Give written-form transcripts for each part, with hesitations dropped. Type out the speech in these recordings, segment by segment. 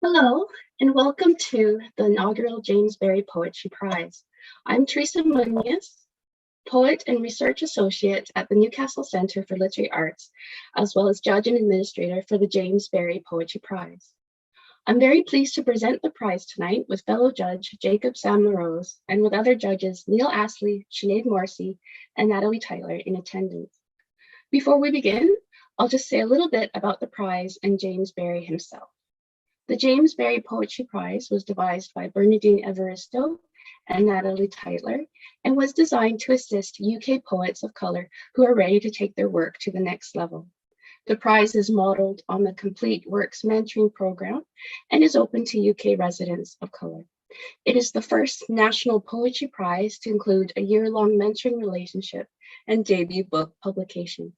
Hello, and welcome to the inaugural James Barrie Poetry Prize. I'm Teresa Muñoz, poet and research associate at the Newcastle Centre for Literary Arts, as well as judge and administrator for the James Barrie Poetry Prize. I'm very pleased to present the prize tonight with fellow judge Jacob Sandleros and with other judges Neil Astley, Sinéad Morrissey, and Nathalie Teitler in attendance. Before we begin, I'll just say a little bit about the prize and James Barrie himself. The James Barrie Poetry Prize was devised by Bernardine Evaristo and Nathalie Teitler and was designed to assist UK poets of colour who are ready to take their work to the next level. The prize is modelled on the Complete Works mentoring programme and is open to UK residents of colour. It is the first national poetry prize to include a year-long mentoring relationship and debut book publication.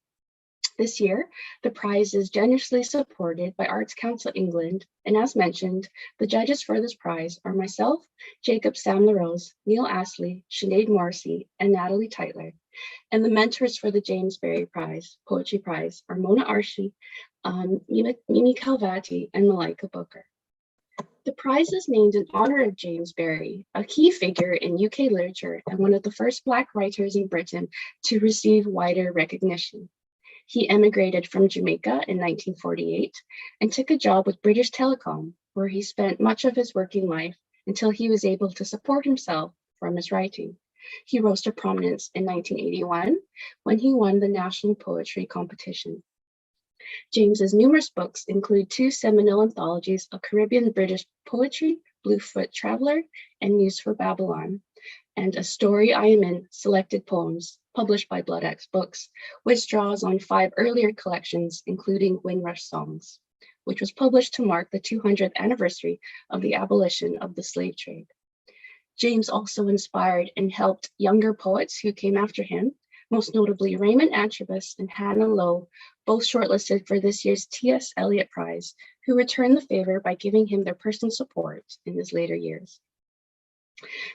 This year, the prize is generously supported by Arts Council England, and as mentioned, the judges for this prize are myself, Jacob Sandleros, Neil Astley, Sinéad Morrissey, and Nathalie Teitler, and the mentors for the James Barrie Poetry Prize are Mona Archie, Mimi Calvati, and Malika Booker. The prize is named in honor of James Barrie, a key figure in UK literature and one of the first Black writers in Britain to receive wider recognition. He emigrated from Jamaica in 1948 and took a job with British Telecom, where he spent much of his working life until he was able to support himself from his writing. He rose to prominence in 1981 when he won the National Poetry Competition. James's numerous books include two seminal anthologies of Caribbean British poetry, Bluefoot Traveller and News for Babylon, and A Story I Am In, Selected Poems, published by Bloodaxe Books, which draws on 5 earlier collections, including Windrush Songs, which was published to mark the 200th anniversary of the abolition of the slave trade. James also inspired and helped younger poets who came after him, most notably Raymond Antrobus and Hannah Lowe, both shortlisted for this year's T.S. Eliot Prize, who returned the favor by giving him their personal support in his later years.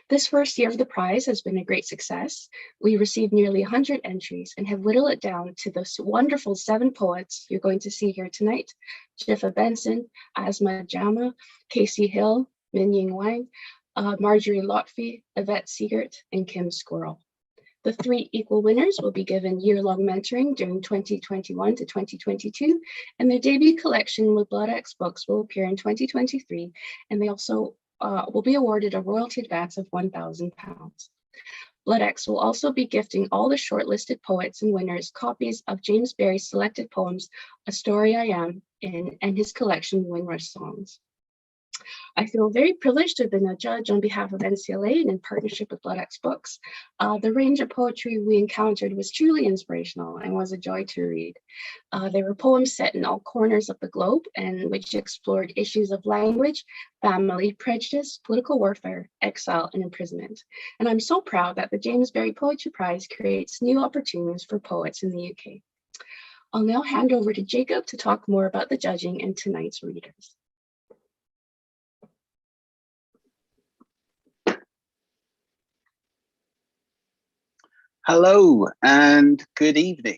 This first year of the prize has been a great success. We received nearly 100 entries and have whittled it down to the wonderful 7 poets you're going to see here tonight: Jiffa Benson, Asma Jama, Casey Hill, Minion Huang, Marjorie Lotfe, Yvette Siegert, and Kim Squirrel. The 3 equal winners will be given year-long mentoring during 2021 to 2022, and their debut collection with Bloodaxe Books will appear in 2023, and they also will be awarded a royalty advance of £1,000. Bloodaxe will also be gifting all the shortlisted poets and winners copies of James Barrie's selected poems, A Story I Am In, and his collection, Windrush Songs. I feel very privileged to have been a judge on behalf of NCLA and in partnership with Bloodaxe Books. The range of poetry we encountered was truly inspirational and was a joy to read. There were poems set in all corners of the globe and which explored issues of language, family, prejudice, political warfare, exile, and imprisonment. And I'm so proud that the James Barrie Poetry Prize creates new opportunities for poets in the UK. I'll now hand over to Jacob to talk more about the judging and tonight's readers. Hello and good evening.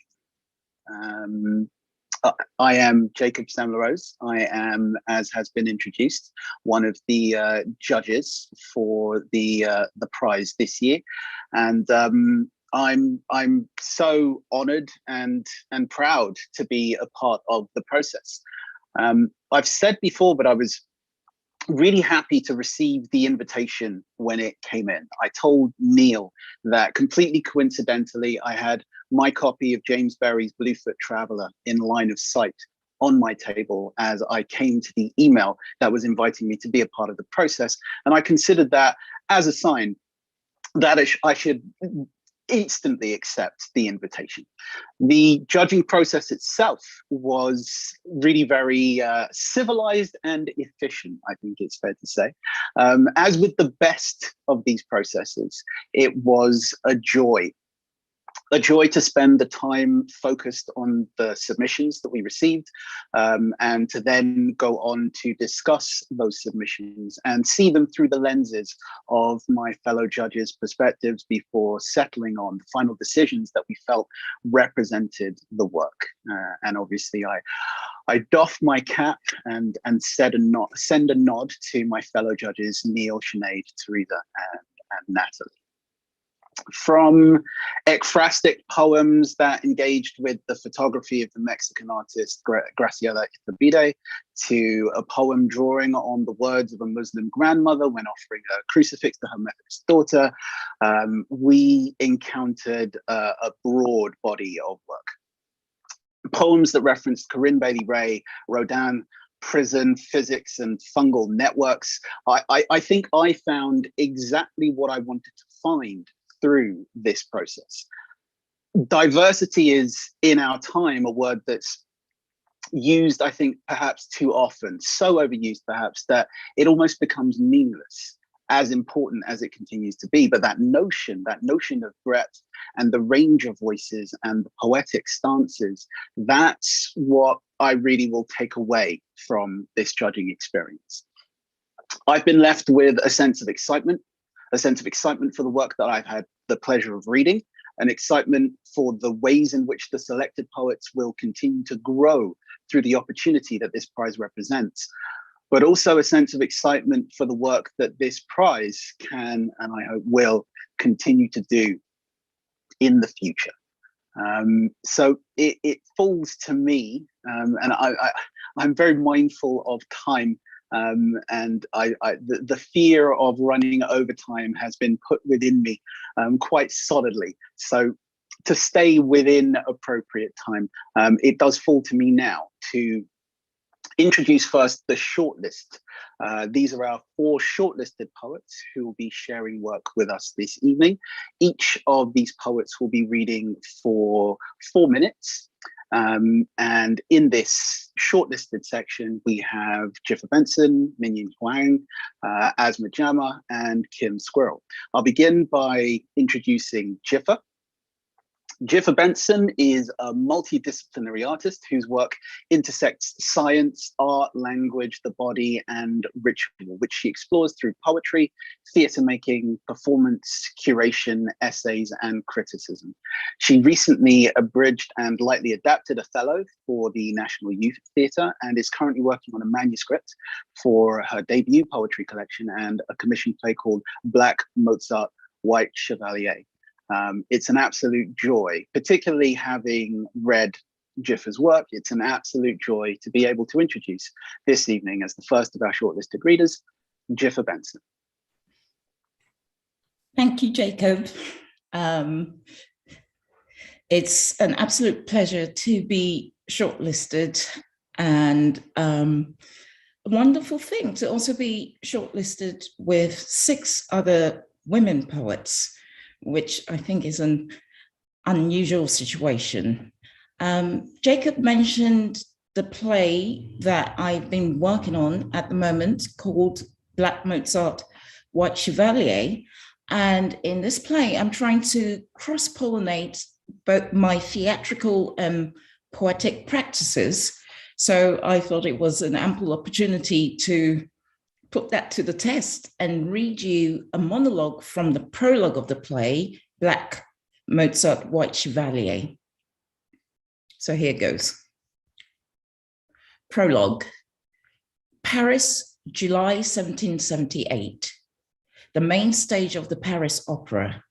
I am Jacob Sandleros. I am, as has been introduced, one of the judges for the prize this year, and I'm so honoured and proud to be a part of the process. I've said before, but I was really happy to receive the invitation when it came in. I told Neil that completely coincidentally, I had my copy of James Barrie's Bluefoot Traveller in line of sight on my table as I came to the email that was inviting me to be a part of the process. And I considered that as a sign that I should instantly accept the invitation. The judging process itself was really very civilized and efficient, I think it's fair to say. As with the best of these processes, it was a joy. a joy to spend the time focused on the submissions that we received, and to then go on to discuss those submissions and see them through the lenses of my fellow judges' perspectives before settling on the final decisions that we felt represented the work. And obviously I doff my cap and send a nod to my fellow judges, Neil, Sinead, Teresa, and Nathalie. From ekphrastic poems that engaged with the photography of the Mexican artist Graciela Iturbide, to a poem drawing on the words of a Muslim grandmother when offering a crucifix to her Methodist daughter, we encountered a broad body of work. Poems that referenced Corinne Bailey Rae, Rodin, prison, physics, and fungal networks. I think I found exactly what I wanted to find through this process. Diversity is, in our time, a word that's used, I think, perhaps too often, so overused perhaps that it almost becomes meaningless, as important as it continues to be. But that notion of breadth and the range of voices and the poetic stances, that's what I really will take away from this judging experience. I've been left with a sense of excitement for the work that I've had the pleasure of reading, an excitement for the ways in which the selected poets will continue to grow through the opportunity that this prize represents, but also a sense of excitement for the work that this prize can, and I hope will, continue to do in the future. So it falls to me, and I'm very mindful of time, and the fear of running over time has been put within me quite solidly. So to stay within appropriate time, it does fall to me now to introduce first the shortlist. These are our 4 shortlisted poets who will be sharing work with us this evening. Each of these poets will be reading for 4 minutes. And in this shortlisted section, we have Jiffer Benson, Minion Huang, Asma Jama, and Kim Squirrel. I'll begin by introducing Jiffer. Jiffer Benson is a multidisciplinary artist whose work intersects science, art, language, the body, and ritual, which she explores through poetry, theatre making, performance, curation, essays, and criticism. She recently abridged and lightly adapted Othello for the National Youth Theatre and is currently working on a manuscript for her debut poetry collection and a commissioned play called Black Mozart, White Chevalier. It's an absolute joy, particularly having read Jiffer's work. It's an absolute joy to be able to introduce this evening as the first of our shortlisted readers, Jiffer Benson. Thank you, Jacob. It's an absolute pleasure to be shortlisted, and a wonderful thing to also be shortlisted with 6 other women poets, which I think is an unusual situation. Jacob mentioned the play that I've been working on at the moment called Black Mozart, White Chevalier. And in this play, I'm trying to cross-pollinate both my theatrical and poetic practices. So I thought it was an ample opportunity to put that to the test and read you a monologue from the prologue of the play, Black Mozart, White Chevalier. So here goes. Prologue. Paris, July 1778. The main stage of the Paris Opera.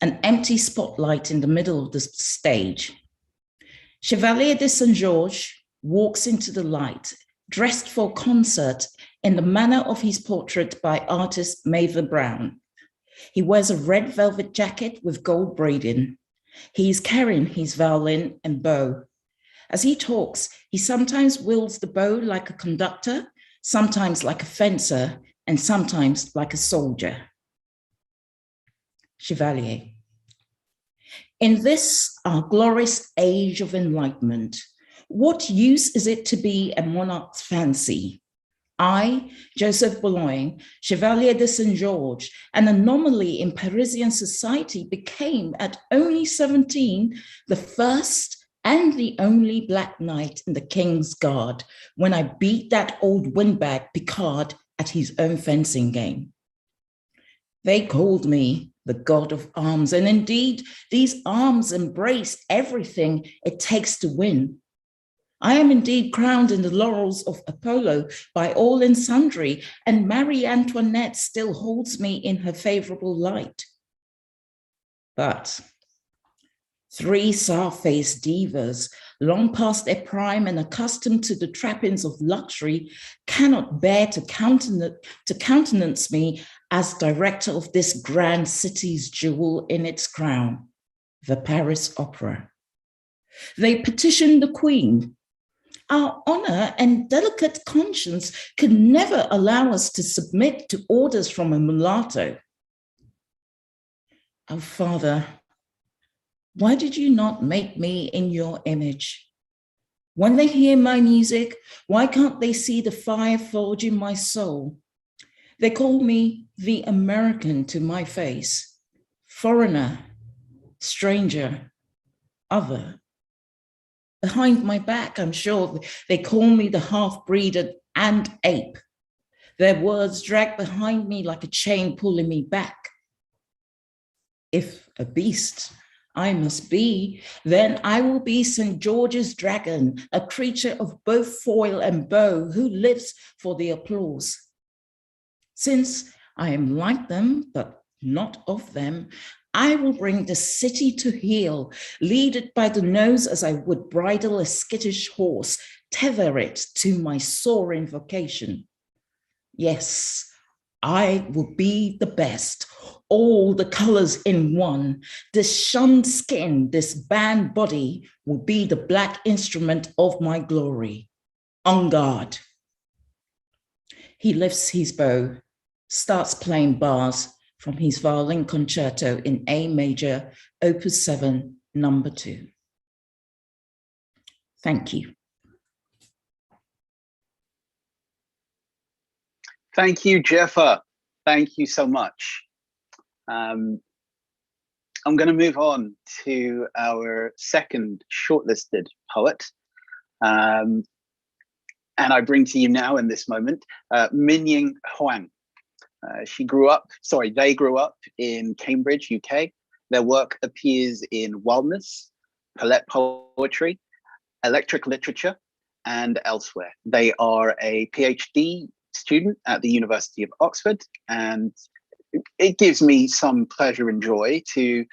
An empty spotlight in the middle of the stage. Chevalier de Saint-Georges walks into the light, dressed for concert in the manner of his portrait by artist Mather Brown. He wears a red velvet jacket with gold braiding. He is carrying his violin and bow. As he talks, he sometimes wields the bow like a conductor, sometimes like a fencer, and sometimes like a soldier. Chevalier. In this, our glorious age of enlightenment, what use is it to be a monarch's fancy? I, Joseph Boulogne, Chevalier de Saint-Georges, an anomaly in Parisian society, became at only 17 the first and the only Black knight in the King's Guard when I beat that old windbag Picard at his own fencing game. They called me the god of arms, and indeed, these arms embrace everything it takes to win. I am indeed crowned in the laurels of Apollo by all and sundry, and Marie Antoinette still holds me in her favorable light. But 3 sour-faced divas, long past their prime and accustomed to the trappings of luxury, cannot bear to countenance me as director of this grand city's jewel in its crown, the Paris Opera. They petitioned the Queen. Our honor and delicate conscience could never allow us to submit to orders from a mulatto. Oh, Father, why did you not make me in your image? When they hear my music, why can't they see the fire forge in my soul? They call me the American to my face, foreigner, stranger, other. Behind my back, I'm sure they call me the half-breed and ape. Their words drag behind me like a chain pulling me back. If a beast I must be, then I will be St. George's dragon, a creature of both foil and bow who lives for the applause. Since I am like them, but not of them, I will bring the city to heel, lead it by the nose as I would bridle a skittish horse, tether it to my soaring vocation. Yes, I will be the best, all the colors in one. This shunned skin, this banned body will be the Black instrument of my glory. En garde. He lifts his bow, starts playing bars from his violin concerto in A major, Opus 7, number 2. Thank you. Thank you, Jeffa. Thank you so much. I'm going to move on to our second shortlisted poet. And I bring to you now in this moment, Minion Huang. They grew up in Cambridge, UK. Their work appears in Wildness, Palette Poetry, Electric Literature, and elsewhere. They are a PhD student at the University of Oxford, and it gives me some pleasure and joy to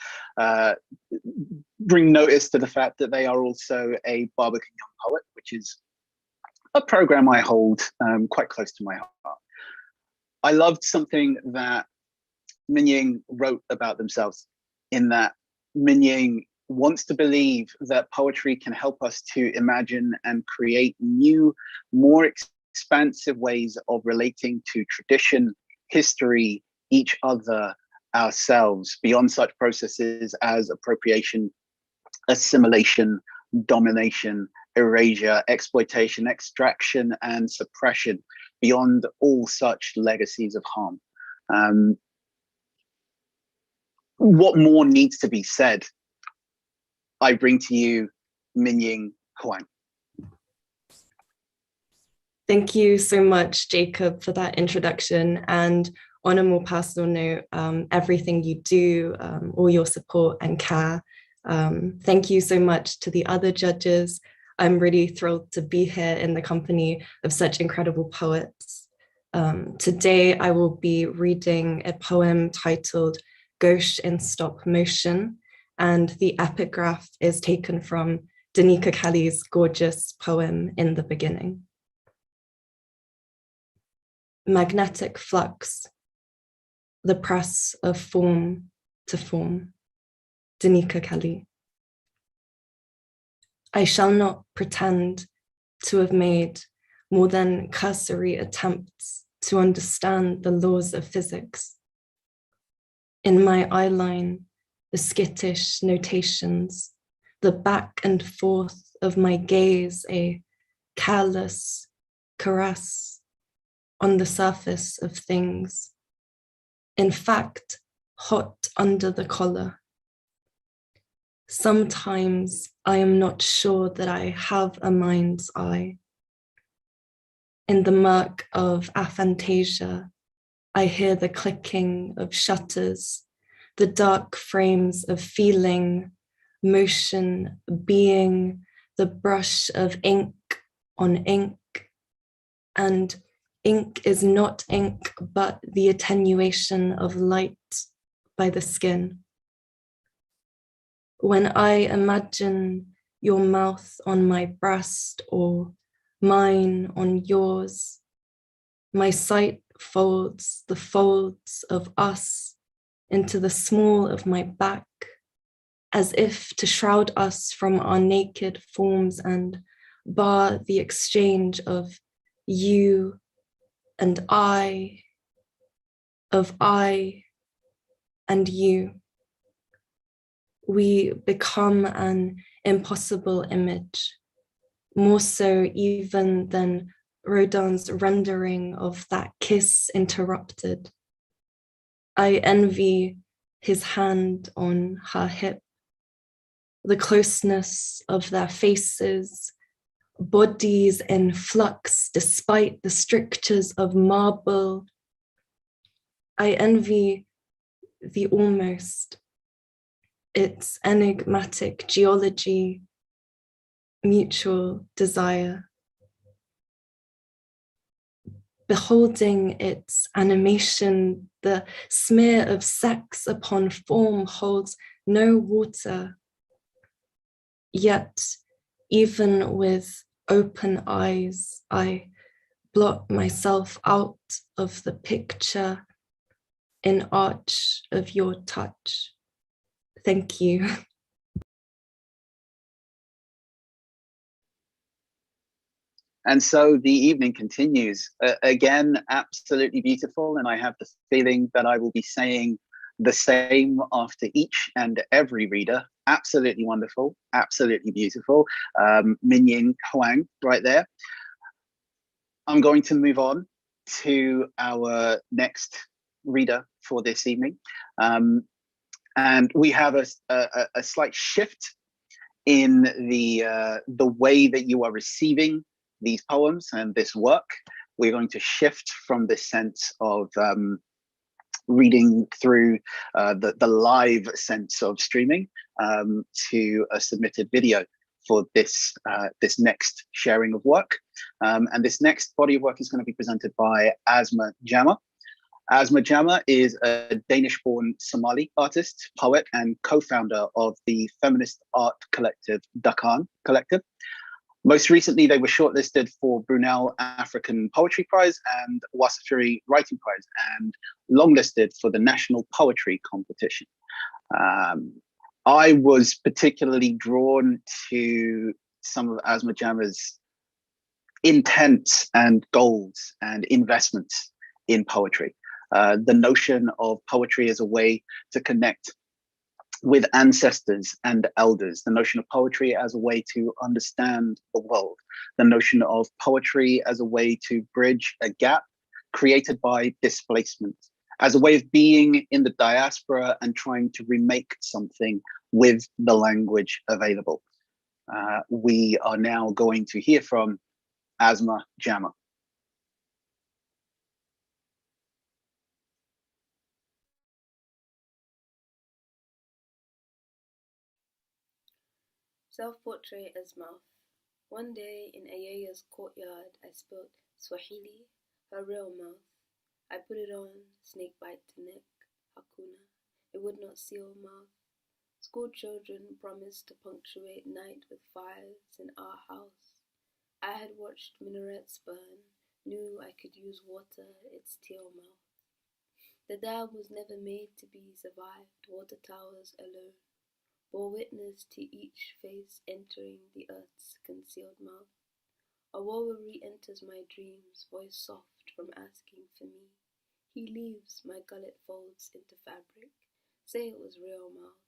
bring notice to the fact that they are also a Barbican Young Poet, which is a program I hold quite close to my heart. I loved something that Minion wrote about themselves, in that Minion wants to believe that poetry can help us to imagine and create new, more expansive ways of relating to tradition, history, each other, ourselves, beyond such processes as appropriation, assimilation, domination, erasure, exploitation, extraction, and suppression, beyond all such legacies of harm. What more needs to be said? I bring to you Minion Huang. Thank you so much, Jacob, for that introduction. And on a more personal note, everything you do, all your support and care. Thank you so much to the other judges. I'm really thrilled to be here in the company of such incredible poets. Today, I will be reading a poem titled Gauche in Stop Motion, and the epigraph is taken from Danica Kelly's gorgeous poem In the Beginning. Magnetic flux, the press of form to form. Danica Kelly. I shall not pretend to have made more than cursory attempts to understand the laws of physics. In my eyeline, the skittish notations, the back and forth of my gaze, a careless caress, on the surface of things. In fact, hot under the collar. Sometimes I am not sure that I have a mind's eye. In the murk of aphantasia, I hear the clicking of shutters, the dark frames of feeling, motion, being, the brush of ink on ink. And ink is not ink, but the attenuation of light by the skin. When I imagine your mouth on my breast or mine on yours, my sight folds the folds of us into the small of my back, as if to shroud us from our naked forms and bar the exchange of you and I, of I and you. We become an impossible image, more so even than Rodin's rendering of that kiss interrupted. I envy his hand on her hip, the closeness of their faces, bodies in flux despite the strictures of marble. I envy the almost, its enigmatic geology, mutual desire. Beholding its animation, the smear of sex upon form holds no water. Yet, even with open eyes, I blot myself out of the picture in arch of your touch. Thank you. And so the evening continues. Again, absolutely beautiful. And I have the feeling that I will be saying the same after each and every reader. Absolutely wonderful, absolutely beautiful. Minion Huang right there. I'm going to move on to our next reader for this evening. And we have a slight shift in the way that you are receiving these poems and this work. We're going to shift from this sense of reading through the live sense of streaming to a submitted video for this next sharing of work. And this next body of work is going to be presented by Asma Jama. Asma Jama is a Danish-born Somali artist, poet, and co-founder of the feminist art collective Dakan Collective. Most recently, they were shortlisted for Brunel African Poetry Prize and Wasafiri Writing Prize, and longlisted for the National Poetry Competition. I was particularly drawn to some of Asma Jama's intent and goals and investments in poetry. The notion of poetry as a way to connect with ancestors and elders, the notion of poetry as a way to understand the world, the notion of poetry as a way to bridge a gap created by displacement, as a way of being in the diaspora and trying to remake something with the language available. We are now going to hear from Asma Jama. Self-portrait as mouth. One day in Ayaya's courtyard, I spoke Swahili, her real mouth. I put it on, snake bite to neck, hakuna. It would not seal mouth. School children promised to punctuate night with fires in our house. I had watched minarets burn, knew I could use water, its teal mouth. The dam was never made to be survived, water towers alone. Bore witness to each face entering the earth's concealed mouth. Awoa re-enters my dreams, voice soft from asking for me. He leaves, my gullet folds into fabric. Say it was real mouth.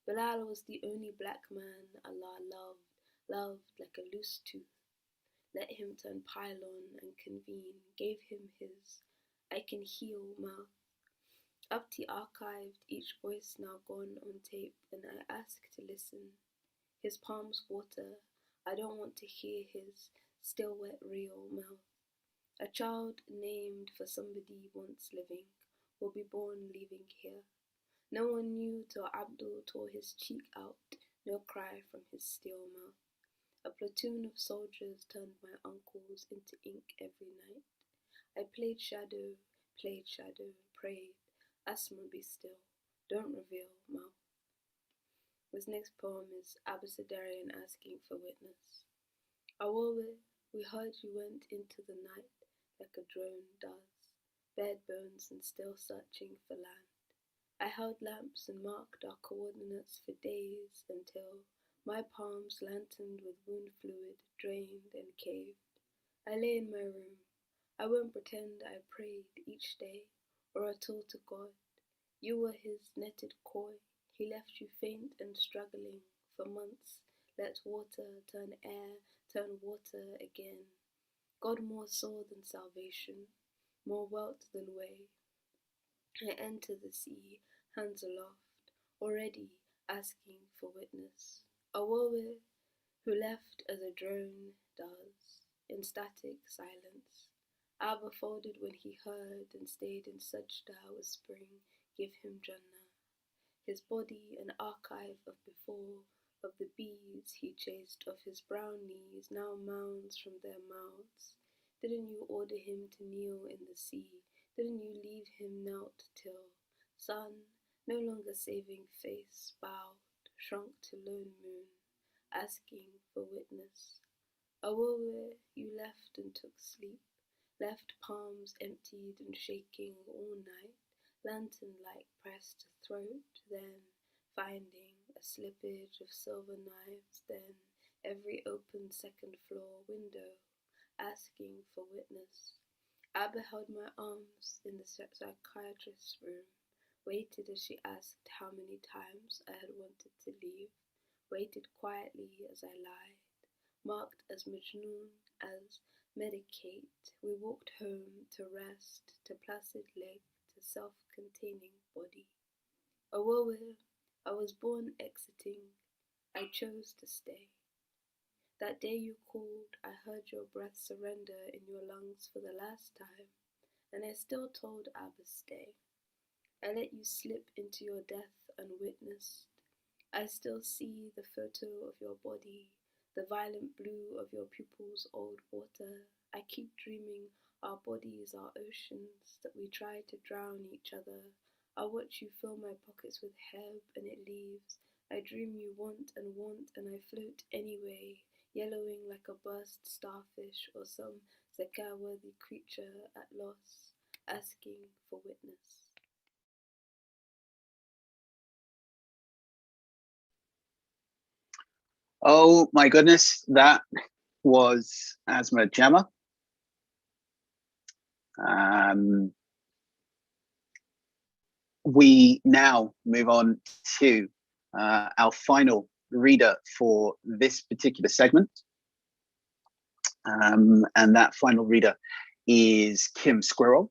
Bilal was the only black man Allah loved like a loose tooth. let him turn pylon and convene, gave him his I can heal mouth. Upti archived, each voice now gone on tape, and I ask to listen. His palms water, I don't want to hear his still wet real mouth. A child named for somebody once living will be born leaving here. No one knew till Abdul tore his cheek out, no cry from his steel mouth. A platoon of soldiers turned my uncles into ink every night. I played shadow, prayed, Asma be still, don't reveal mouth. This next poem is Abecedarian asking for witness. Awowe, we heard you went into the night like a drone does, bared bones and still searching for land. I held lamps and marked our coordinates for days until my palms lanterned with wound fluid, drained and caved. I lay in my room. I won't pretend I prayed each day or at all to God. You were his netted koi. He left you faint and struggling for months. Let water turn air, turn water again. God more saw than salvation, more wealth than way. I enter the sea, hands aloft, already asking for witness. Awowe, who left as a drone does, in static silence. Abba folded when he heard and stayed in sajda whispering, give him Jannah. His body an archive of before, of the bees he chased off his brown knees, now mounds from their mouths. Didn't you order him to kneel in the sea? Didn't you leave him knelt till sun, no longer saving face, bowed, shrunk to lone moon, asking for witness? Awowe, you left and took sleep, left palms emptied and shaking all night, lantern-like pressed to throat, then finding a slippage of silver knives, then every open second floor window, asking for witness. Abba held my arms in the psychiatrist's room, waited as she asked how many times I had wanted to leave, waited quietly as I lied, marked as Majnun, as medicate. We walked home to rest, to placid leg, to self-containing body. Awowe, I was born exiting, I chose to stay. That day you called, I heard your breath surrender in your lungs for the last time, and I still told Abba stay. I let you slip into your death unwitnessed. I still see the photo of your body, the violent blue of your pupils' old water. I keep dreaming our bodies are oceans, that we try to drown each other. I watch you fill my pockets with herb and it leaves. I dream you want, and I float anyway, yellowing like a burst starfish or some zakah-worthy creature at loss, asking for witness. Oh my goodness, that was Asma Gemma. We now move on to our final reader for this particular segment. And that final reader is Kim Squirrel.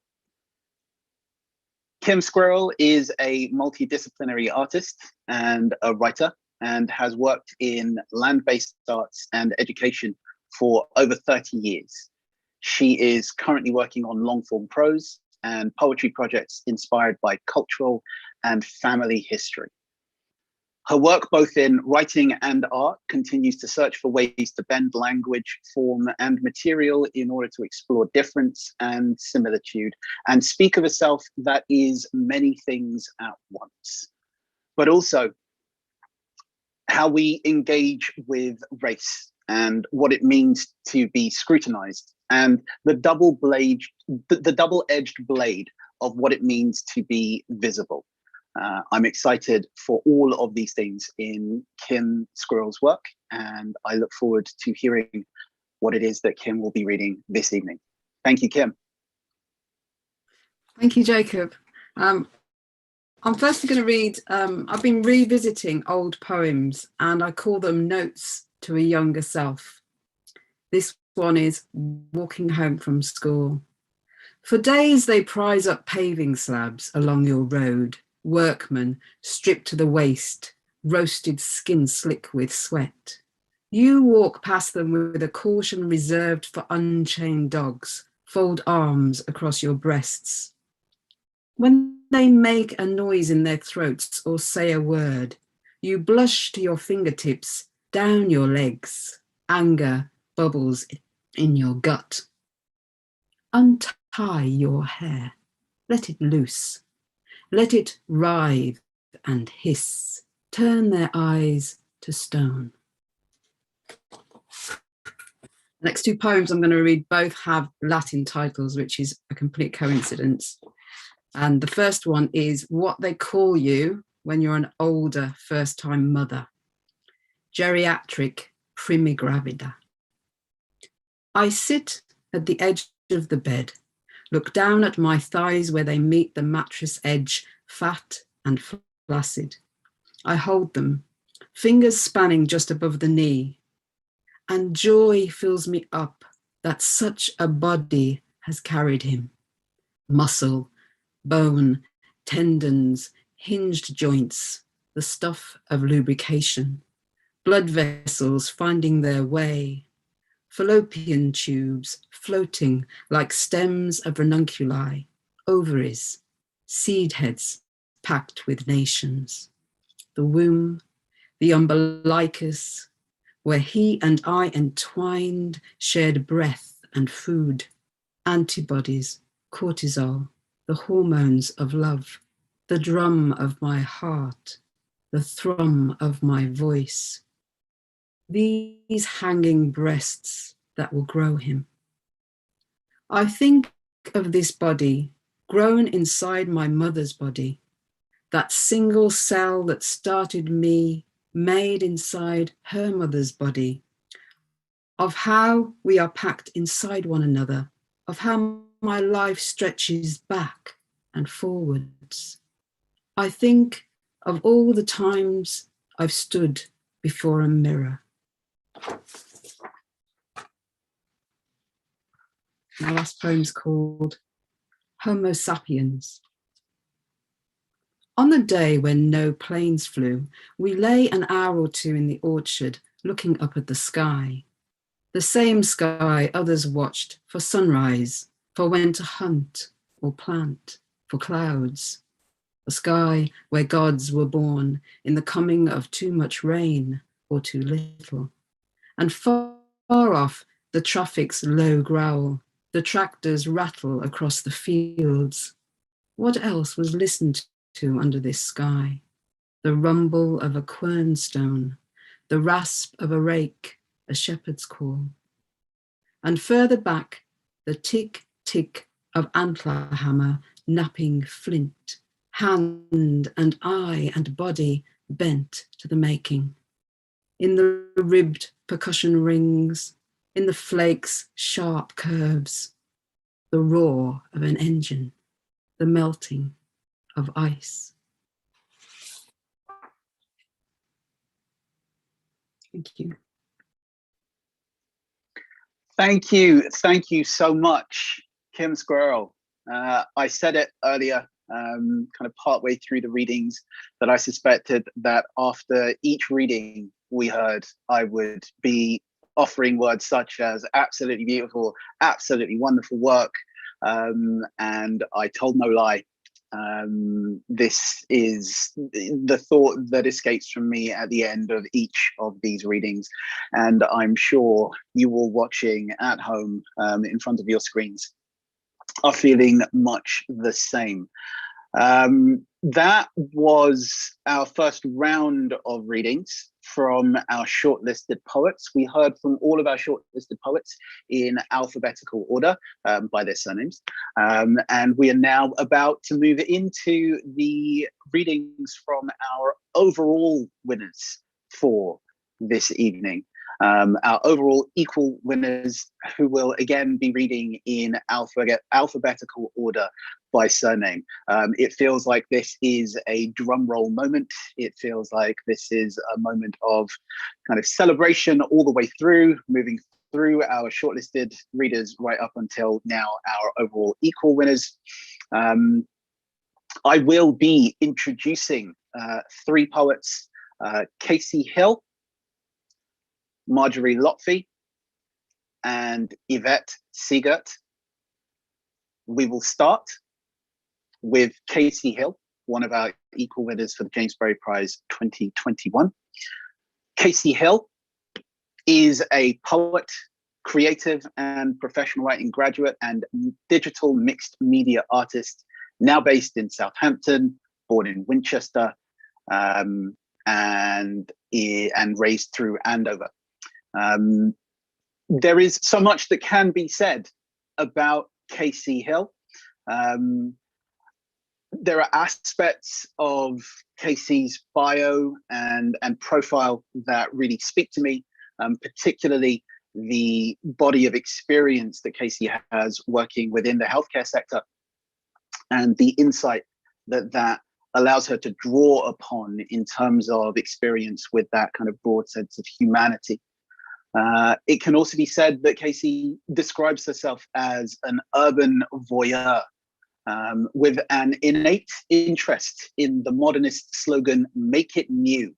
Kim Squirrel is a multidisciplinary artist and a writer, and has worked in land-based arts and education for over 30 years. She is currently working on long-form prose and poetry projects inspired by cultural and family history. Her work, both in writing and art, continues to search for ways to bend language, form, and material in order to explore difference and similitude, and speak of a self that is many things at once, but also how we engage with race and what it means to be scrutinized, and the double-edged blade of what it means to be visible. I'm excited for all of these things in Kim Squirrel's work, and I look forward to hearing what it is that Kim will be reading this evening. Thank you, Kim. Thank you, Jacob. I'm firstly going to read, I've been revisiting old poems and I call them notes to a younger self. This one is walking home from school. For days they prize up paving slabs along your road, workmen stripped to the waist, roasted skin slick with sweat. You walk past them with a caution reserved for unchained dogs, fold arms across your breasts. When they make a noise in their throats or say a word, you blush to your fingertips, down your legs. Anger bubbles in your gut. Untie your hair. Let it loose. Let it writhe and hiss. Turn their eyes to stone. The next two poems I'm going to read both have Latin titles, which is a complete coincidence. And the first one is What They Call You When You're an Older First-Time Mother. Geriatric primigravida. I sit at the edge of the bed, look down at my thighs where they meet the mattress edge, fat and flaccid. I hold them, fingers spanning just above the knee, and joy fills me up that such a body has carried him. Muscle, bone, tendons, hinged joints, the stuff of lubrication, blood vessels finding their way, fallopian tubes floating like stems of ranunculi, ovaries, seed heads packed with nations. The womb, the umbilicus, where he and I entwined, shared breath and food, antibodies, cortisol, the hormones of love, the drum of my heart, the thrum of my voice. These hanging breasts that will grow him. I think of this body grown inside my mother's body, that single cell that started me, made inside her mother's body, of how we are packed inside one another, of how my life stretches back and forwards. I think of all the times I've stood before a mirror. My last poem is called Homo Sapiens. On the day when no planes flew, we lay an hour or two in the orchard, looking up at the sky. The same sky others watched for sunrise, for when to hunt or plant, for clouds. A sky where gods were born in the coming of too much rain or too little. And far off, the traffic's low growl, the tractors rattle across the fields. What else was listened to under this sky? The rumble of a quernstone, the rasp of a rake, a shepherd's call. And further back, the tick-tick of antler hammer napping flint, hand and eye and body bent to the making. In the ribbed percussion rings, in the flakes' sharp curves, the roar of an engine, the melting of ice. Thank you. Thank you so much, Kim Squirrel. I said it earlier, kind of partway through the readings, that I suspected that after each reading we heard, I would be offering words such as absolutely beautiful, absolutely wonderful work, and I told no lie. This is the thought that escapes from me at the end of each of these readings, and I'm sure you all watching at home in front of your screens are feeling much the same. That was our first round of readings from our shortlisted poets. We heard from all of our shortlisted poets in alphabetical order by their surnames. And we are now about to move into the readings from our overall winners for this evening. Our overall equal winners, who will again be reading in alphabetical order by surname. It feels like this is a drum roll moment. It feels like this is a moment of kind of celebration all the way through, moving through our shortlisted readers right up until now, our overall equal winners. I will be introducing 3 poets, Casey Hill, Marjorie Lotfe, and Yvette Siegert. We will start with Casey Hill, one of our equal winners for the James Berry Prize 2021. Casey Hill is a poet, creative and professional writing graduate and digital mixed media artist, now based in Southampton, born in Winchester, and raised through Andover. There is so much that can be said about Casey Hill. There are aspects of Casey's bio and profile that really speak to me, particularly the body of experience that Casey has working within the healthcare sector and the insight that allows her to draw upon in terms of experience with that kind of broad sense of humanity. It can also be said that Casey describes herself as an urban voyeur, with an innate interest in the modernist slogan, "Make it new,"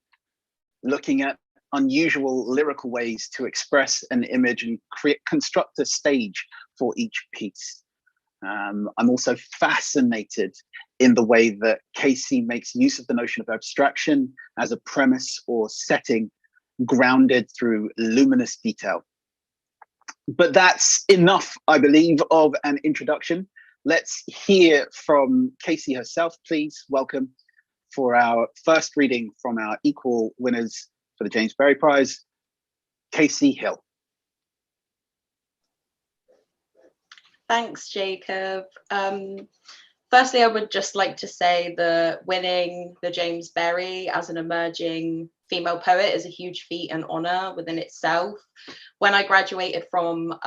looking at unusual lyrical ways to express an image and construct a stage for each piece. I'm also fascinated in the way that Casey makes use of the notion of abstraction as a premise or setting, grounded through luminous detail. But that's enough, I believe, of an introduction. Let's hear from Casey herself, please. Welcome for our first reading from our equal winners for the James Berry Prize, Casey Hill. Thanks, Jacob. Firstly, I would just like to say that winning the James Berry as an emerging female poet is a huge feat and honor within itself. When I graduated from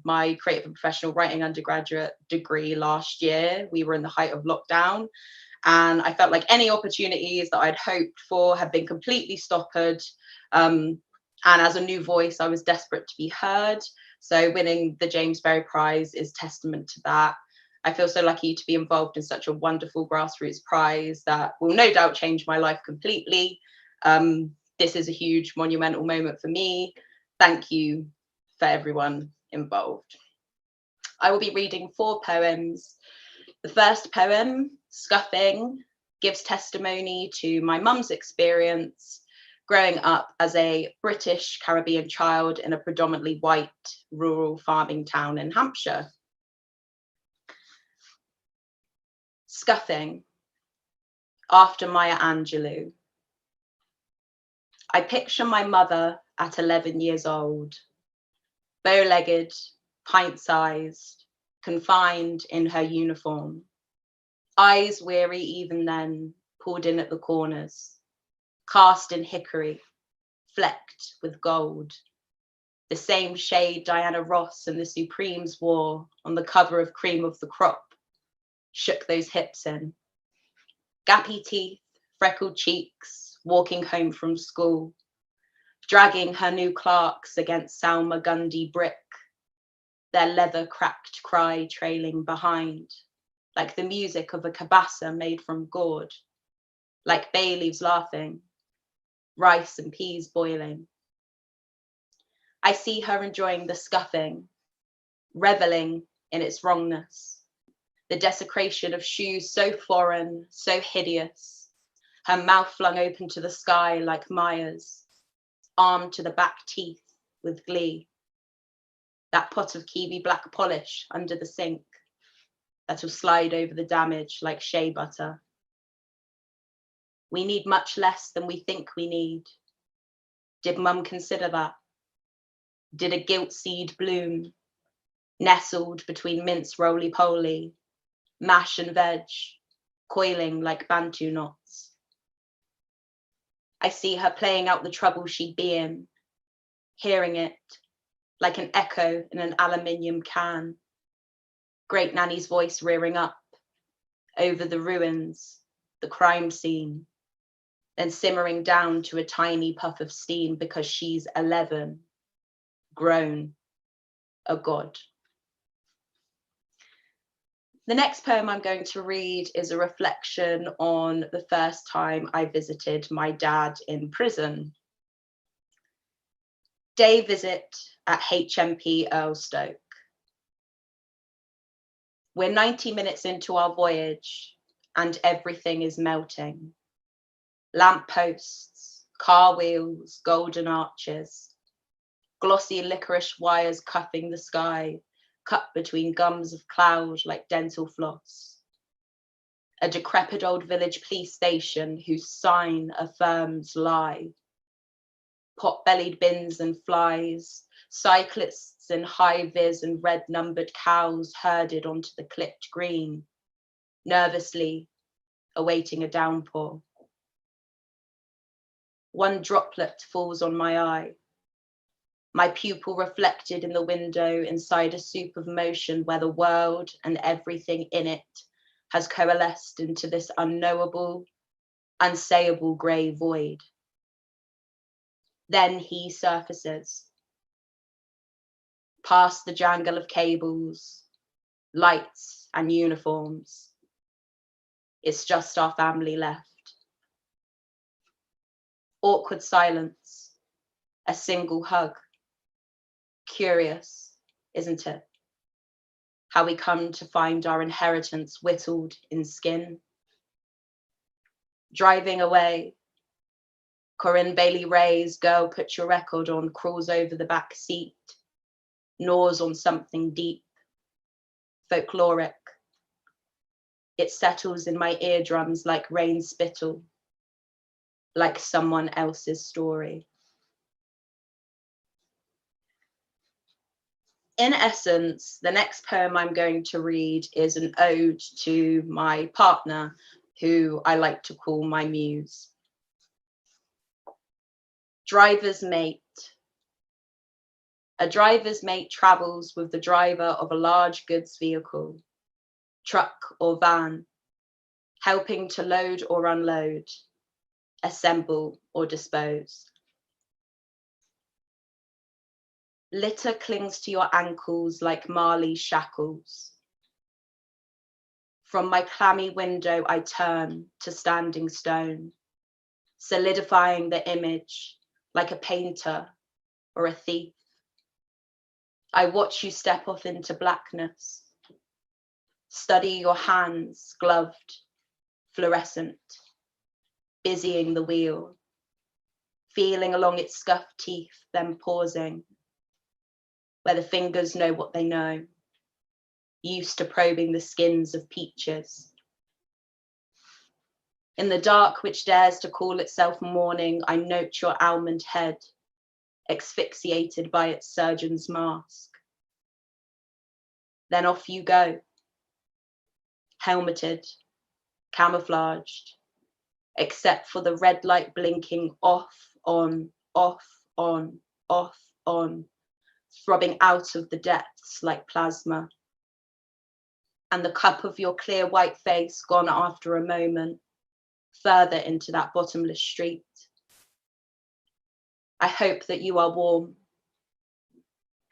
my creative and professional writing undergraduate degree last year, we were in the height of lockdown, and I felt like any opportunities that I'd hoped for had been completely stoppered. And as a new voice, I was desperate to be heard. So winning the James Berry Prize is testament to that. I feel so lucky to be involved in such a wonderful grassroots prize that will no doubt change my life completely. This is a huge monumental moment for me. Thank you for everyone involved. I will be reading 4 poems. The first poem, Scuffing, gives testimony to my mum's experience growing up as a British Caribbean child in a predominantly white rural farming town in Hampshire. Scuffing, after Maya Angelou. I picture my mother at 11 years old, bow-legged, pint-sized, confined in her uniform, eyes weary even then, pulled in at the corners, cast in hickory, flecked with gold, the same shade Diana Ross and the Supremes wore on the cover of Cream of the Crop, shook those hips in. Gappy teeth, freckled cheeks, walking home from school, dragging her new Clarks against Salma Gundy brick, their leather cracked cry trailing behind, like the music of a cabasa made from gourd, like bay leaves laughing, rice and peas boiling. I see her enjoying the scuffing, reveling in its wrongness, the desecration of shoes so foreign, so hideous, her mouth flung open to the sky like Maya's, armed to the back teeth with glee. That pot of kiwi black polish under the sink that will slide over the damage like shea butter. We need much less than we think we need. Did Mum consider that? Did a guilt seed bloom, nestled between mince roly-poly, mash and veg, coiling like Bantu knots? I see her playing out the trouble she'd be in, hearing it like an echo in an aluminium can. Great Nanny's voice rearing up over the ruins, the crime scene, then simmering down to a tiny puff of steam because she's 11, grown a god. The next poem I'm going to read is a reflection on the first time I visited my dad in prison. Day visit at HMP Earlstoke. We're 90 minutes into our voyage and everything is melting. Lampposts, car wheels, golden arches, glossy licorice wires cuffing the sky, cut between gums of cloud like dental floss. A decrepit old village police station whose sign affirms lie. Pot-bellied bins and flies, cyclists in high vis and red numbered cows herded onto the clipped green, nervously awaiting a downpour. One droplet falls on my eye, my pupil reflected in the window inside a soup of motion where the world and everything in it has coalesced into this unknowable, unsayable grey void. Then he surfaces, past the jangle of cables, lights and uniforms. It's just our family left. Awkward silence, a single hug. Curious, isn't it? How we come to find our inheritance whittled in skin. Driving away, Corinne Bailey Ray's Girl Put Your Record On crawls over the back seat, gnaws on something deep, folkloric. It settles in my eardrums like rain spittle, like someone else's story. In essence, the next poem I'm going to read is an ode to my partner, who I like to call my muse. Driver's mate. A driver's mate travels with the driver of a large goods vehicle, truck or van, helping to load or unload, assemble or dispose. Litter clings to your ankles like Marley shackles. From my clammy window, I turn to standing stone, solidifying the image like a painter or a thief. I watch you step off into blackness, study your hands, gloved, fluorescent, busying the wheel, feeling along its scuffed teeth, then pausing, where the fingers know what they know, used to probing the skins of peaches. In the dark which dares to call itself morning, I note your almond head, asphyxiated by its surgeon's mask. Then off you go, helmeted, camouflaged, except for the red light blinking off, on, off, on, off, on, throbbing out of the depths like plasma. And the cup of your clear white face gone after a moment, further into that bottomless street. I hope that you are warm.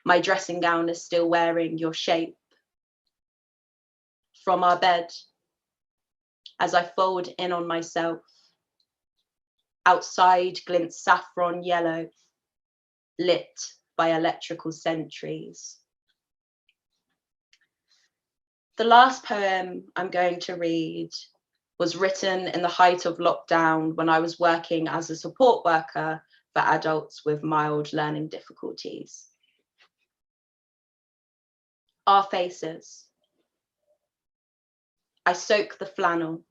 My dressing gown is still wearing your shape. From our bed, as I fold in on myself, outside glints saffron yellow, lit by electrical sentries. The last poem I'm going to read was written in the height of lockdown when I was working as a support worker for adults with mild learning difficulties. Our faces. I soak the flannel,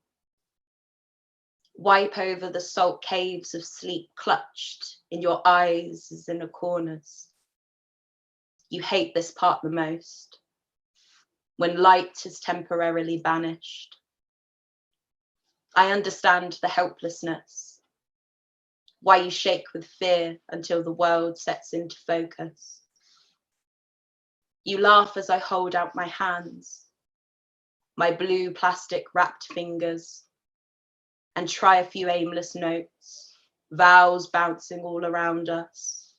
wipe over the salt caves of sleep clutched in your eyes as in the corners. You hate this part the most, when light is temporarily banished. I understand the helplessness, why you shake with fear until the world sets into focus. You laugh as I hold out my hands, my blue plastic wrapped fingers, and try a few aimless notes, vows bouncing all around us,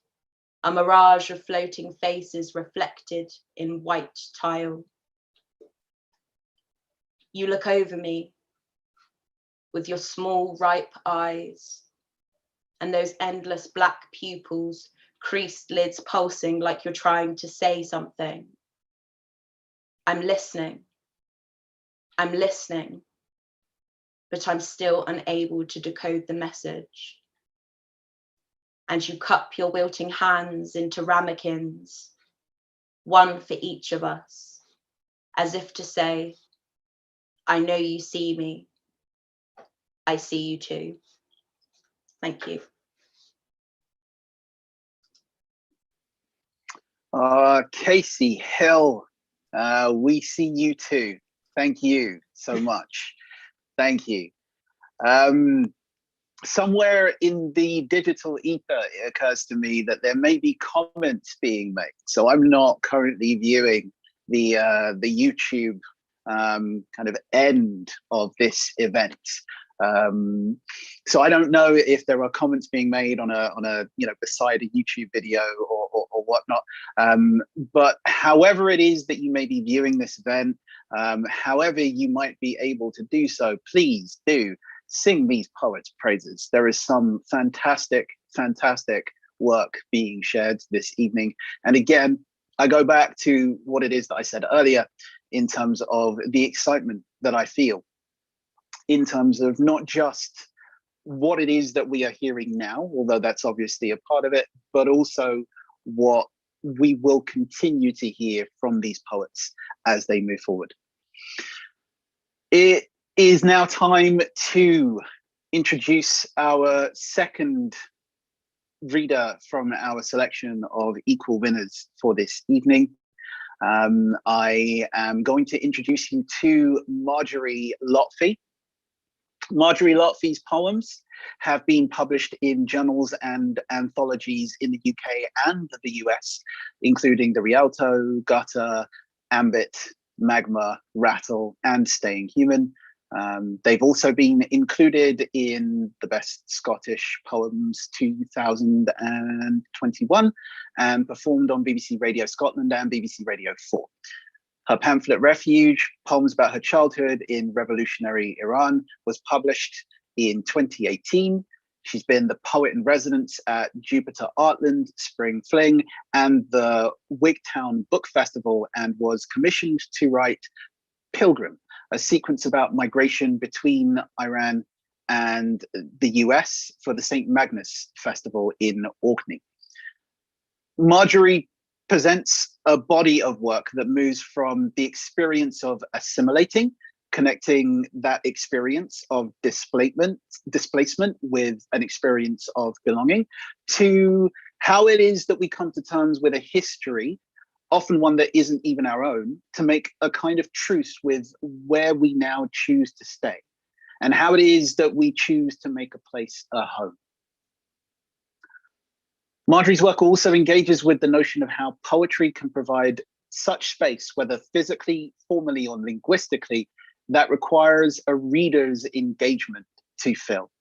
a mirage of floating faces reflected in white tile. You look over me with your small, ripe eyes and those endless black pupils, creased lids pulsing like you're trying to say something. I'm listening, but I'm still unable to decode the message. And you cup your wilting hands into ramekins, one for each of us, as if to say, I know you see me. I see you too. Thank you. Casey Hill, we see you too. Thank you so much. Thank you. Somewhere in the digital ether, it occurs to me that there may be comments being made. So I'm not currently viewing the YouTube kind of end of this event. So I don't know if there are comments being made on a beside a YouTube video or whatnot. But however it is that you may be viewing this event, however you might be able to do so, please do sing these poets' praises. There is some fantastic work being shared this evening. And again, I go back to what it is that I said earlier in terms of the excitement that I feel, in terms of not just what it is that we are hearing now, although that's obviously a part of it, but also what we will continue to hear from these poets as they move forward. It is now time to introduce our second reader from our selection of equal winners for this evening. I am going to introduce you to Marjorie Lotfe. Marjorie Lotfe's poems have been published in journals and anthologies in the UK and the US, including The Rialto, Gutter, Ambit, Magma, Rattle, and Staying Human. They've also been included in the Best Scottish Poems 2021 and performed on BBC Radio Scotland and BBC Radio 4. Her pamphlet Refuge, Poems About Her Childhood in Revolutionary Iran, was published in 2018. She's been the poet in residence at Jupiter Artland, Spring Fling, and the Wigtown Book Festival, and was commissioned to write Pilgrim, a sequence about migration between Iran and the US for the St. Magnus Festival in Orkney. Marjorie presents a body of work that moves from the experience of assimilating, connecting that experience of displacement with an experience of belonging, to how it is that we come to terms with a history, often one that isn't even our own, to make a kind of truce with where we now choose to stay, and how it is that we choose to make a place a home. Marjorie's work also engages with the notion of how poetry can provide such space, whether physically, formally, or linguistically, that requires a reader's engagement to fill.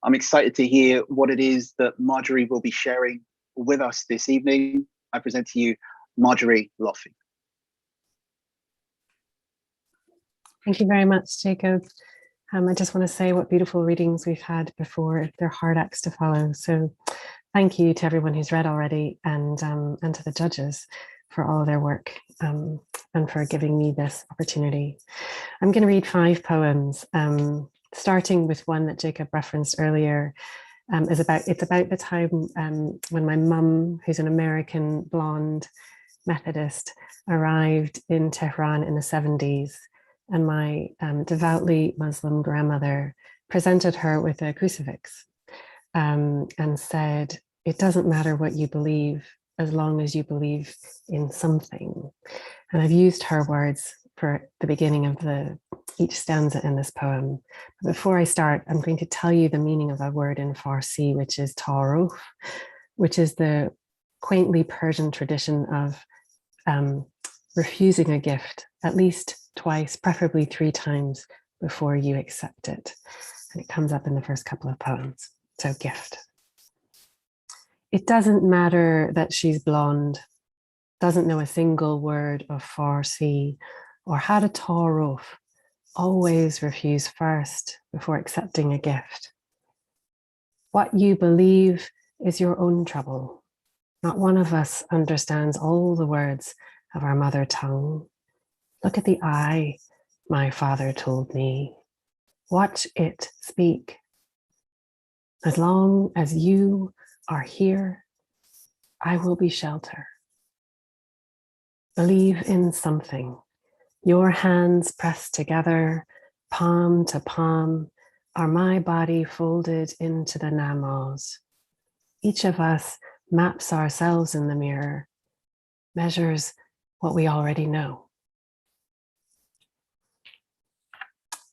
I'm excited to hear what it is that Marjorie will be sharing with us this evening. I present to you Marjorie Lotfe. Thank you very much, Jacob. I just want to say what beautiful readings we've had before. They're hard acts to follow. So thank you to everyone who's read already, and to the judges for all their work and for giving me this opportunity. I'm going to read 5 poems, starting with one that Jacob referenced earlier. It's about the time when my mum, who's an American blonde Methodist, arrived in Tehran in the 70s, and my devoutly Muslim grandmother presented her with a crucifix and said, "It doesn't matter what you believe as long as you believe in something." And I've used her words for the beginning of each stanza in this poem. But before I start, I'm going to tell you the meaning of a word in Farsi, which is ta'aruf, which is the quaintly Persian tradition of refusing a gift at least twice, preferably 3 times before you accept it. And it comes up in the first couple of poems. So gift. It doesn't matter that she's blonde, doesn't know a single word of Farsi, or had a taaruf, always refuse first before accepting a gift. What you believe is your own trouble. Not one of us understands all the words of our mother tongue. Look at the eye, my father told me. Watch it speak. As long as you are here, I will be shelter. Believe in something. Your hands pressed together, palm to palm, are my body folded into the namaz. Each of us maps ourselves in the mirror, measures what we already know.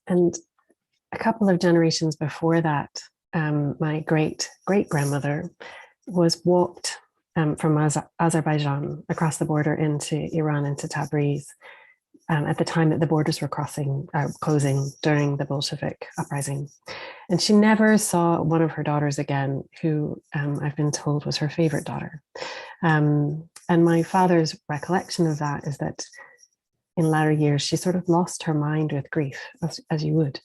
And a couple of generations before that, my great-great-grandmother was walked from Azerbaijan across the border into Iran, into Tabriz, at the time that the borders were closing during the Bolshevik uprising. And she never saw one of her daughters again, who I've been told was her favorite daughter. And my father's recollection of that is that in latter years, she sort of lost her mind with grief, as you would.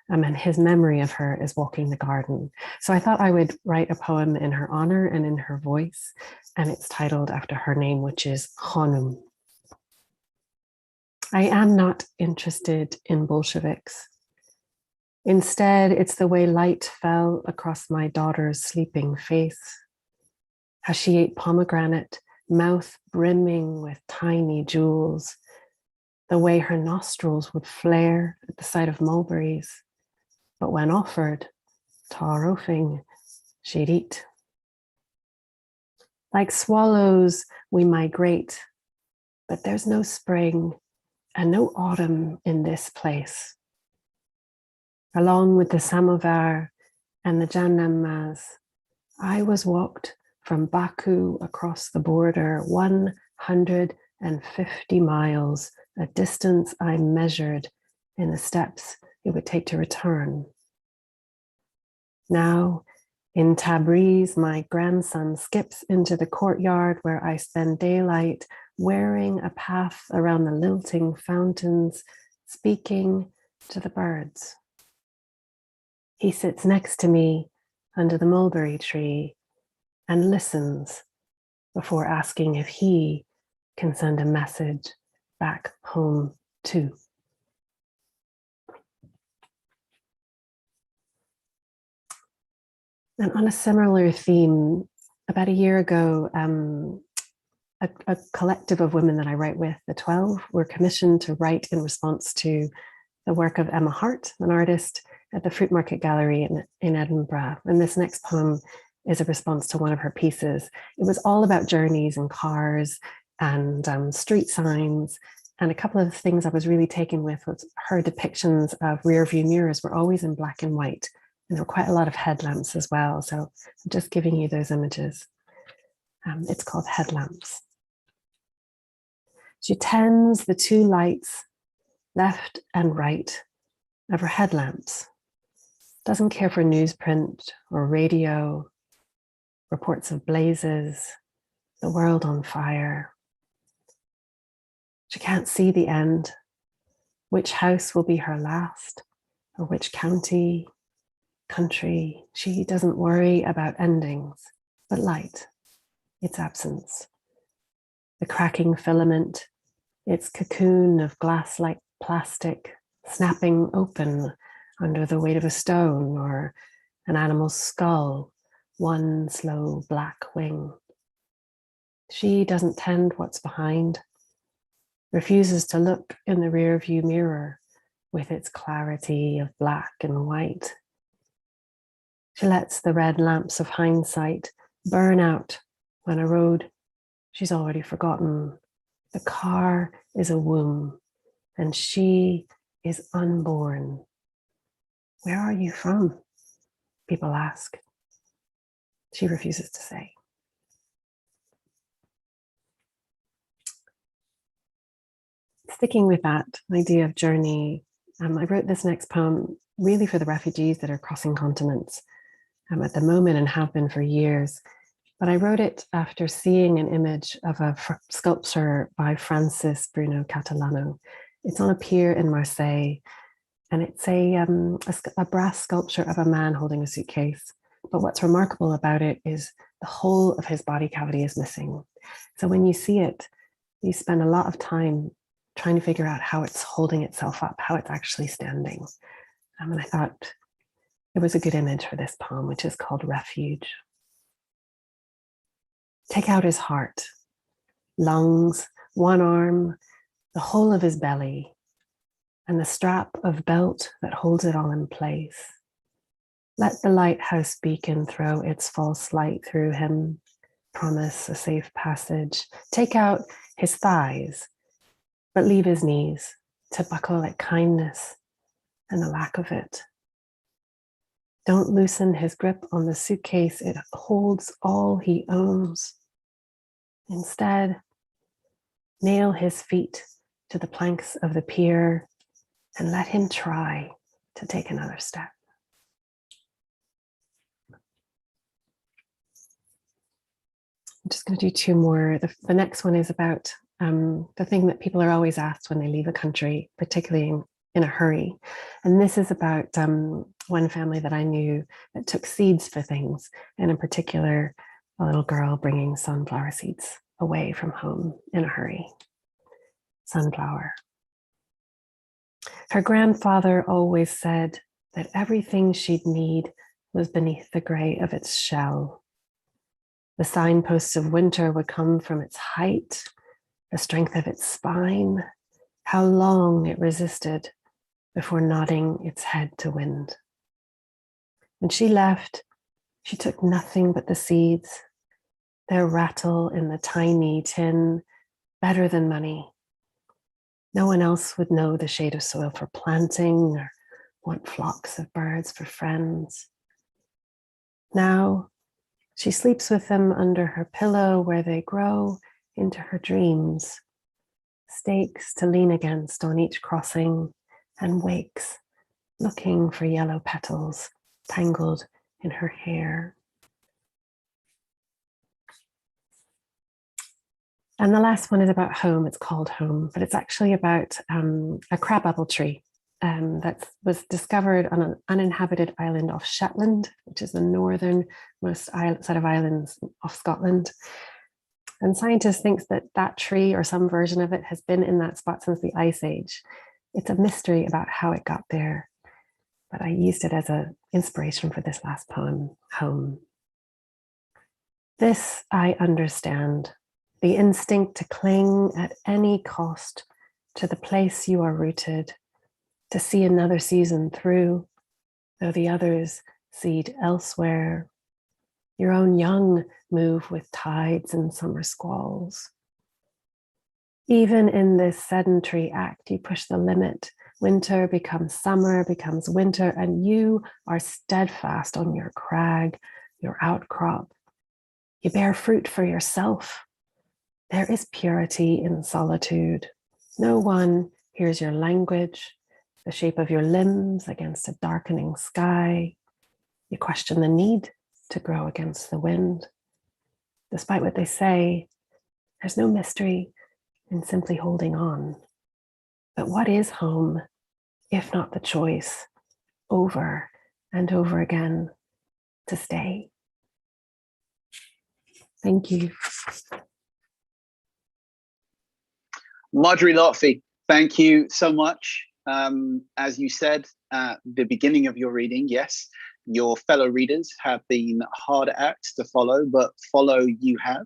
And his memory of her is walking the garden. So I thought I would write a poem in her honor and in her voice, and it's titled after her name, which is Khanum. I am not interested in Bolsheviks. Instead, it's the way light fell across my daughter's sleeping face, how she ate pomegranate, mouth brimming with tiny jewels, the way her nostrils would flare at the sight of mulberries, but when offered taarofing, she'd eat. Like swallows, we migrate, but there's no spring and no autumn in this place. Along with the samovar and the janamaz, I was walked from Baku across the border 150 miles, a distance I measured in the steps it would take to return. Now, in Tabriz, my grandson skips into the courtyard where I spend daylight, wearing a path around the lilting fountains, speaking to the birds. He sits next to me under the mulberry tree and listens before asking if he can send a message back home too. And on a similar theme, about a year ago, a collective of women that I write with, the 12, were commissioned to write in response to the work of Emma Hart, an artist at the Fruit Market Gallery in Edinburgh. And this next poem is a response to one of her pieces. It was all about journeys and cars and street signs. And a couple of things I was really taken with was her depictions of rear view mirrors were always in black and white. And there were quite a lot of headlamps as well. So I'm just giving you those images. It's called Headlamps. She tends the two lights, left and right, of her headlamps. Doesn't care for newsprint or radio, reports of blazes, the world on fire. She can't see the end, which house will be her last, or which country. She doesn't worry about endings, but light, its absence. The cracking filament, its cocoon of glass-like plastic snapping open under the weight of a stone or an animal's skull, one slow black wing. She doesn't tend what's behind, refuses to look in the rear view mirror with its clarity of black and white. She lets the red lamps of hindsight burn out when a road she's already forgotten. The car is a womb and she is unborn. Where are you from? People ask. She refuses to say. Sticking with that idea of journey, I wrote this next poem really for the refugees that are crossing continents at the moment and have been for years. but I wrote it after seeing an image of a sculpture by Francis Bruno Catalano. It's on a pier in Marseille, and it's a brass sculpture of a man holding a suitcase. But what's remarkable about it is the whole of his body cavity is missing. So when you see it, you spend a lot of time trying to figure out how it's holding itself up, how it's actually standing. And I thought it was a good image for this poem, which is called Refuge. Take out his heart, lungs, one arm, the whole of his belly, and the strap of belt that holds it all in place. Let the lighthouse beacon throw its false light through him, promise a safe passage. Take out his thighs, but leave his knees to buckle at kindness and the lack of it. Don't loosen his grip on the suitcase, it holds all he owns. Instead, nail his feet to the planks of the pier and let him try to take another step. I'm just going to do two more. The next one is about the thing that people are always asked when they leave a country, particularly in a hurry. And this is about one family that I knew that took seeds for things, and in particular, a little girl bringing sunflower seeds away from home in a hurry. Sunflower. Her grandfather always said that everything she'd need was beneath the gray of its shell. The signposts of winter would come from its height, the strength of its spine, how long it resisted before nodding its head to wind. When she left, she took nothing but the seeds, their rattle in the tiny tin, better than money. No one else would know the shade of soil for planting or want flocks of birds for friends. Now, she sleeps with them under her pillow where they grow into her dreams, stakes to lean against on each crossing, and wakes looking for yellow petals tangled in her hair. And the last one is about home. It's called Home, but it's actually about a crabapple tree that was discovered on an uninhabited island off Shetland, which is the northernmost set of islands off Scotland. And scientists think that that tree or some version of it has been in that spot since the Ice Age. It's a mystery about how it got there, but I used it as an inspiration for this last poem, Home. This I understand, the instinct to cling at any cost to the place you are rooted, to see another season through, though the others seed elsewhere. Your own young move with tides and summer squalls. Even in this sedentary act, you push the limit. Winter becomes summer, becomes winter, and you are steadfast on your crag, your outcrop. You bear fruit for yourself. There is purity in solitude. No one hears your language, the shape of your limbs against a darkening sky. You question the need to grow against the wind. Despite what they say, there's no mystery in simply holding on. But what is home, if not the choice, over and over again, to stay? Thank you. Marjorie Lotfe, thank you so much. As you said at the beginning of your reading, yes, your fellow readers have been hard acts to follow, but follow you have,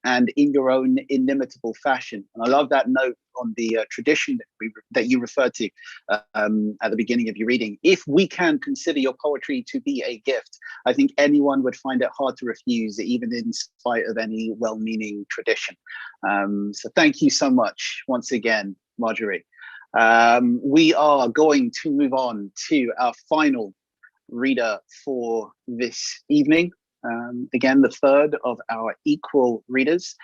and in your own inimitable fashion. And I love that note on the tradition that you referred to at the beginning of your reading. If we can consider your poetry to be a gift, I think anyone would find it hard to refuse, even in spite of any well-meaning tradition. So thank you so much once again, Marjorie. We are going to move on to our final reader for this evening. Again, the third of our equal readers.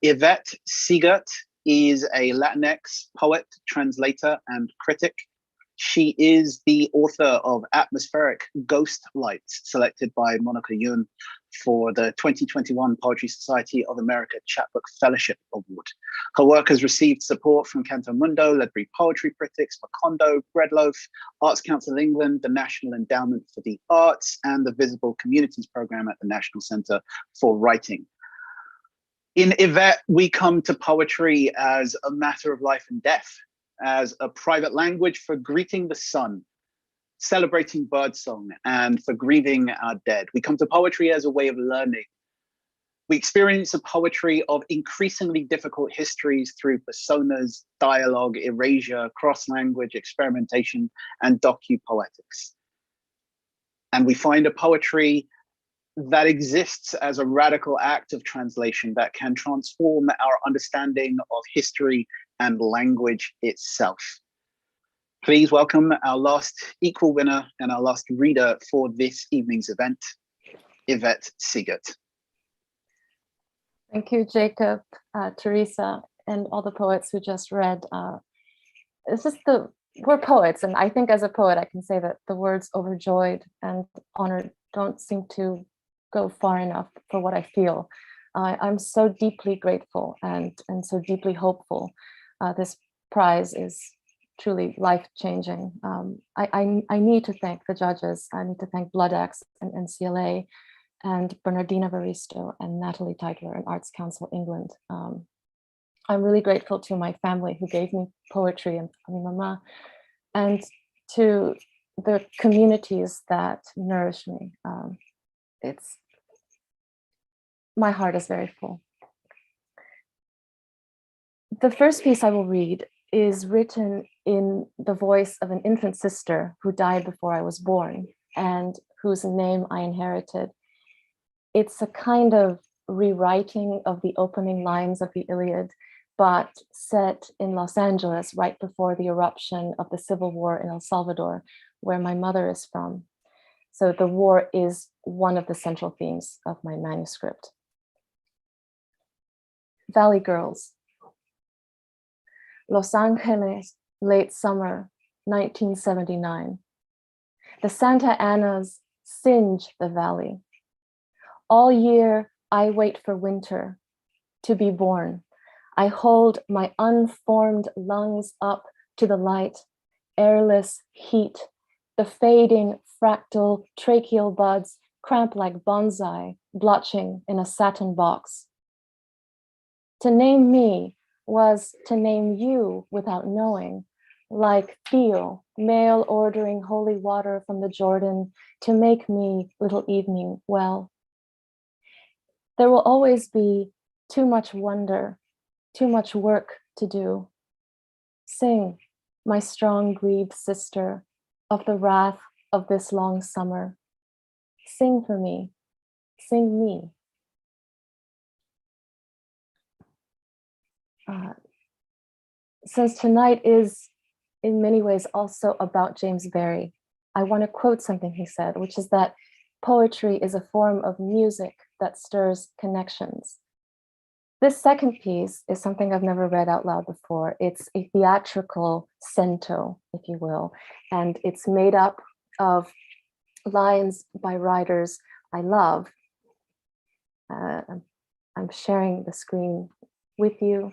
Yvette Siegert is a Latinx poet, translator, and critic. She is the author of Atmospheric Ghost Lights, selected by Monica Yun for the 2021 Poetry Society of America Chapbook Fellowship Award. Her work has received support from Canto Mundo, Ledbury Poetry Critics, Macondo, Breadloaf, Arts Council England, the National Endowment for the Arts, and the Visible Communities Programme at the National Centre for Writing. In Yvette, we come to poetry as a matter of life and death, as a private language for greeting the sun, celebrating birdsong, and for grieving our dead. We come to poetry as a way of learning. We experience a poetry of increasingly difficult histories through personas, dialogue, erasure, cross-language experimentation, and docu-poetics. And we find a poetry that exists as a radical act of translation that can transform our understanding of history and language itself. Please welcome our last equal winner and our last reader for this evening's event, Yvette Siegert. Thank you, Jacob, Teresa, and all the poets who just read. We're poets, and I think as a poet, I can say that the words overjoyed and honored don't seem to go far enough for what I feel. I'm so deeply grateful and so deeply hopeful. This prize is truly life-changing. I need to thank the judges. I need to thank Bloodaxe and NCLA and Bernardine Evaristo and Nathalie Teitler and Arts Council England. I'm really grateful to my family who gave me poetry and Mama, and to the communities that nourish me. My heart is very full. The first piece I will read is written in the voice of an infant sister who died before I was born and whose name I inherited. It's a kind of rewriting of the opening lines of the Iliad, but set in Los Angeles right before the eruption of the civil war in El Salvador, where my mother is from. So the war is one of the central themes of my manuscript. Valley Girls. Los Angeles, late summer, 1979. The Santa Anas singe the valley. All year, I wait for winter to be born. I hold my unformed lungs up to the light, airless heat, the fading fractal tracheal buds cramp like bonsai, blotching in a satin box. To name me was to name you without knowing, like Theo, male ordering holy water from the Jordan to make me little evening well. There will always be too much wonder, too much work to do. Sing, my strong grieved sister, of the wrath of this long summer. Sing for me, sing me. Since tonight is in many ways also about James Barrie, I want to quote something he said, which is that poetry is a form of music that stirs connections. This second piece is something I've never read out loud before. It's a theatrical cento, if you will, and it's made up of lines by writers I love. I'm sharing the screen with you.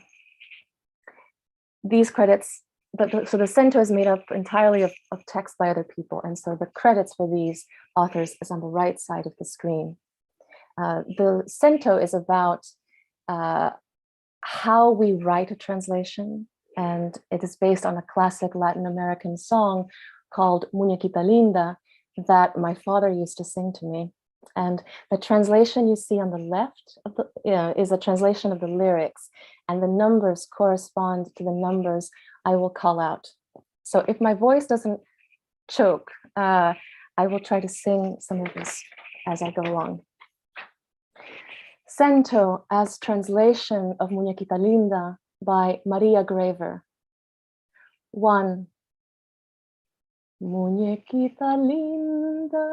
These credits, so the cento is made up entirely of text by other people, and so the credits for these authors is on the right side of the screen. The cento is about how we write a translation, and it is based on a classic Latin American song called Muñequita Linda that my father used to sing to me. And the translation you see on the left of is a translation of the lyrics, and the numbers correspond to the numbers I will call out. So if my voice doesn't choke, I will try to sing some of this as I go along. Cento as translation of Muñequita Linda by Maria Graver. 1. Muñequita linda.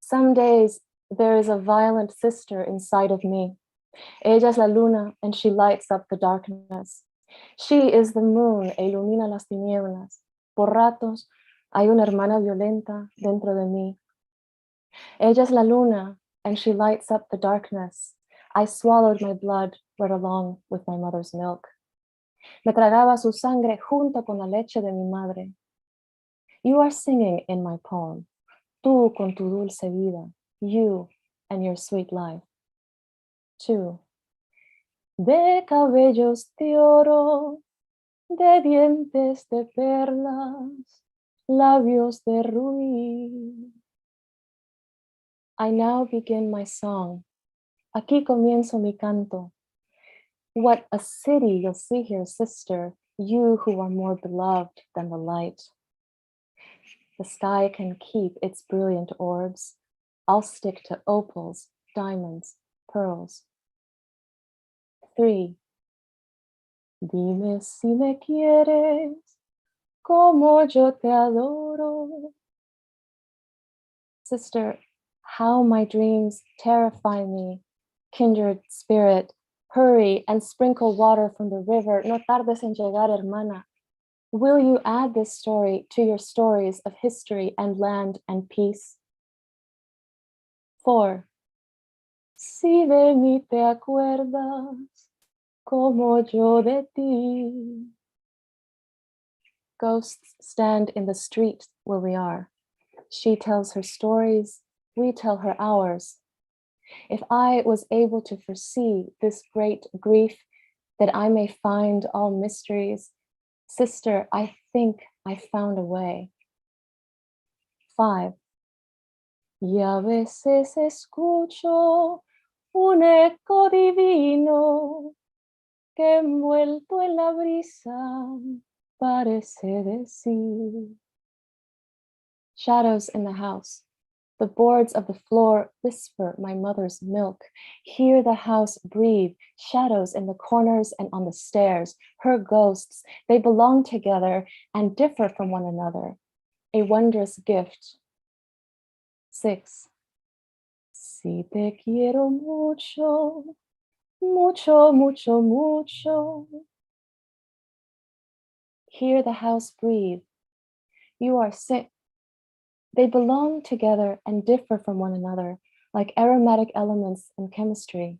Some days there is a violent sister inside of me. Ella es la luna and she lights up the darkness. She is the moon e ilumina las tinieblas. Por ratos hay una hermana violenta dentro de mí. Ella es la luna and she lights up the darkness. I swallowed my blood right along with my mother's milk. Me tragaba su sangre junto con la leche de mi madre. You are singing in my poem. Tú con tu dulce vida. You and your sweet life. 2. De cabellos de oro, de dientes de perlas, labios de rubí. I now begin my song. Aquí comienzo mi canto. What a city you'll see here, sister, you who are more beloved than the light. The sky can keep its brilliant orbs. I'll stick to opals, diamonds, pearls. 3. Dime si me quieres, como yo te adoro. Sister, how my dreams terrify me. Kindred spirit, hurry and sprinkle water from the river. No tardes en llegar, hermana. Will you add this story to your stories of history and land and peace? 4. Si de mí te acuerdas, como yo de ti. Ghosts stand in the street where we are. She tells her stories, we tell her ours. If I was able to foresee this great grief, that I may find all mysteries, sister, I think I found a way. 5. Y a veces escucho un eco divino que envuelto en la brisa parece decir. Shadows in the house. The boards of the floor whisper my mother's milk. Hear the house breathe. Shadows in the corners and on the stairs. Her ghosts, they belong together and differ from one another. A wondrous gift. 6. Si te quiero mucho, mucho, mucho, mucho. Hear the house breathe. You are sick. They belong together and differ from one another, like aromatic elements in chemistry.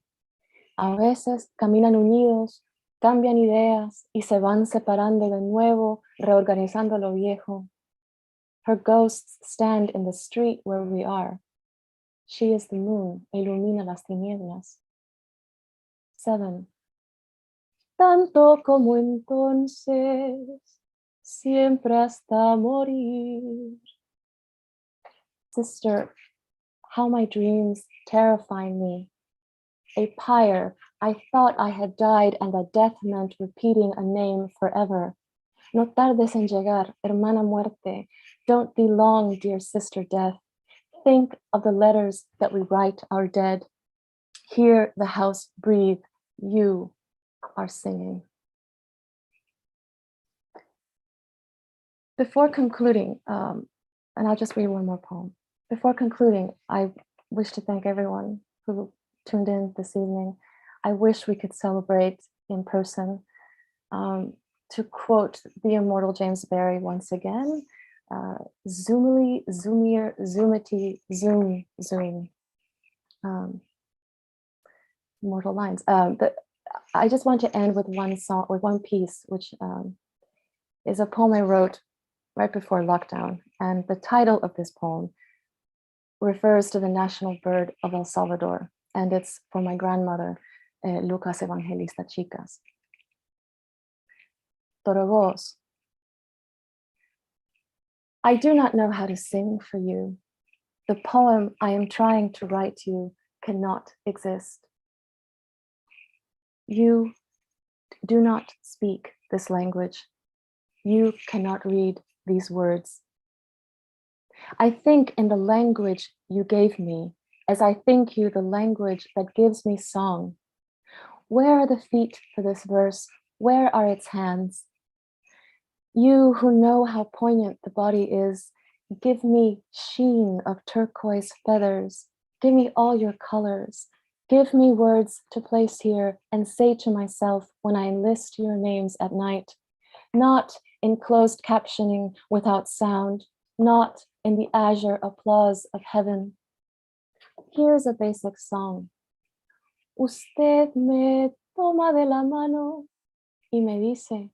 A veces caminan unidos, cambian ideas y se van separando de nuevo, reorganizando lo viejo. Her ghosts stand in the street where we are. She is the moon, ilumina las tinieblas. 7. Tanto como entonces, siempre hasta morir. Sister, how my dreams terrify me. A pyre, I thought I had died and that death meant repeating a name forever. No tardes en llegar, hermana muerte. Don't be long, dear sister death. Think of the letters that we write our dead. Hear the house breathe. You are singing. Before concluding, and I'll just read one more poem. Before concluding, I wish to thank everyone who tuned in this evening. I wish we could celebrate in person. To quote the immortal James Barrie once again, zoomily, zoomier, zoomity, zoom, zoom. Immortal lines. I just want to end with one song, with one piece, which is a poem I wrote right before lockdown. And the title of this poem refers to the national bird of El Salvador. And it's for my grandmother, Lucas Evangelista Chicas. Torogos. I do not know how to sing for you. The poem I am trying to write you cannot exist. You do not speak this language. You cannot read these words. I think in the language you gave me, as I think you the language that gives me song. Where are the feet for this verse? Where are its hands? You who know how poignant the body is, give me sheen of turquoise feathers. Give me all your colors. Give me words to place here and say to myself when I enlist your names at night, not in closed captioning without sound, not in the azure applause of heaven. Here's a basic song. Usted me toma de la mano y me dice,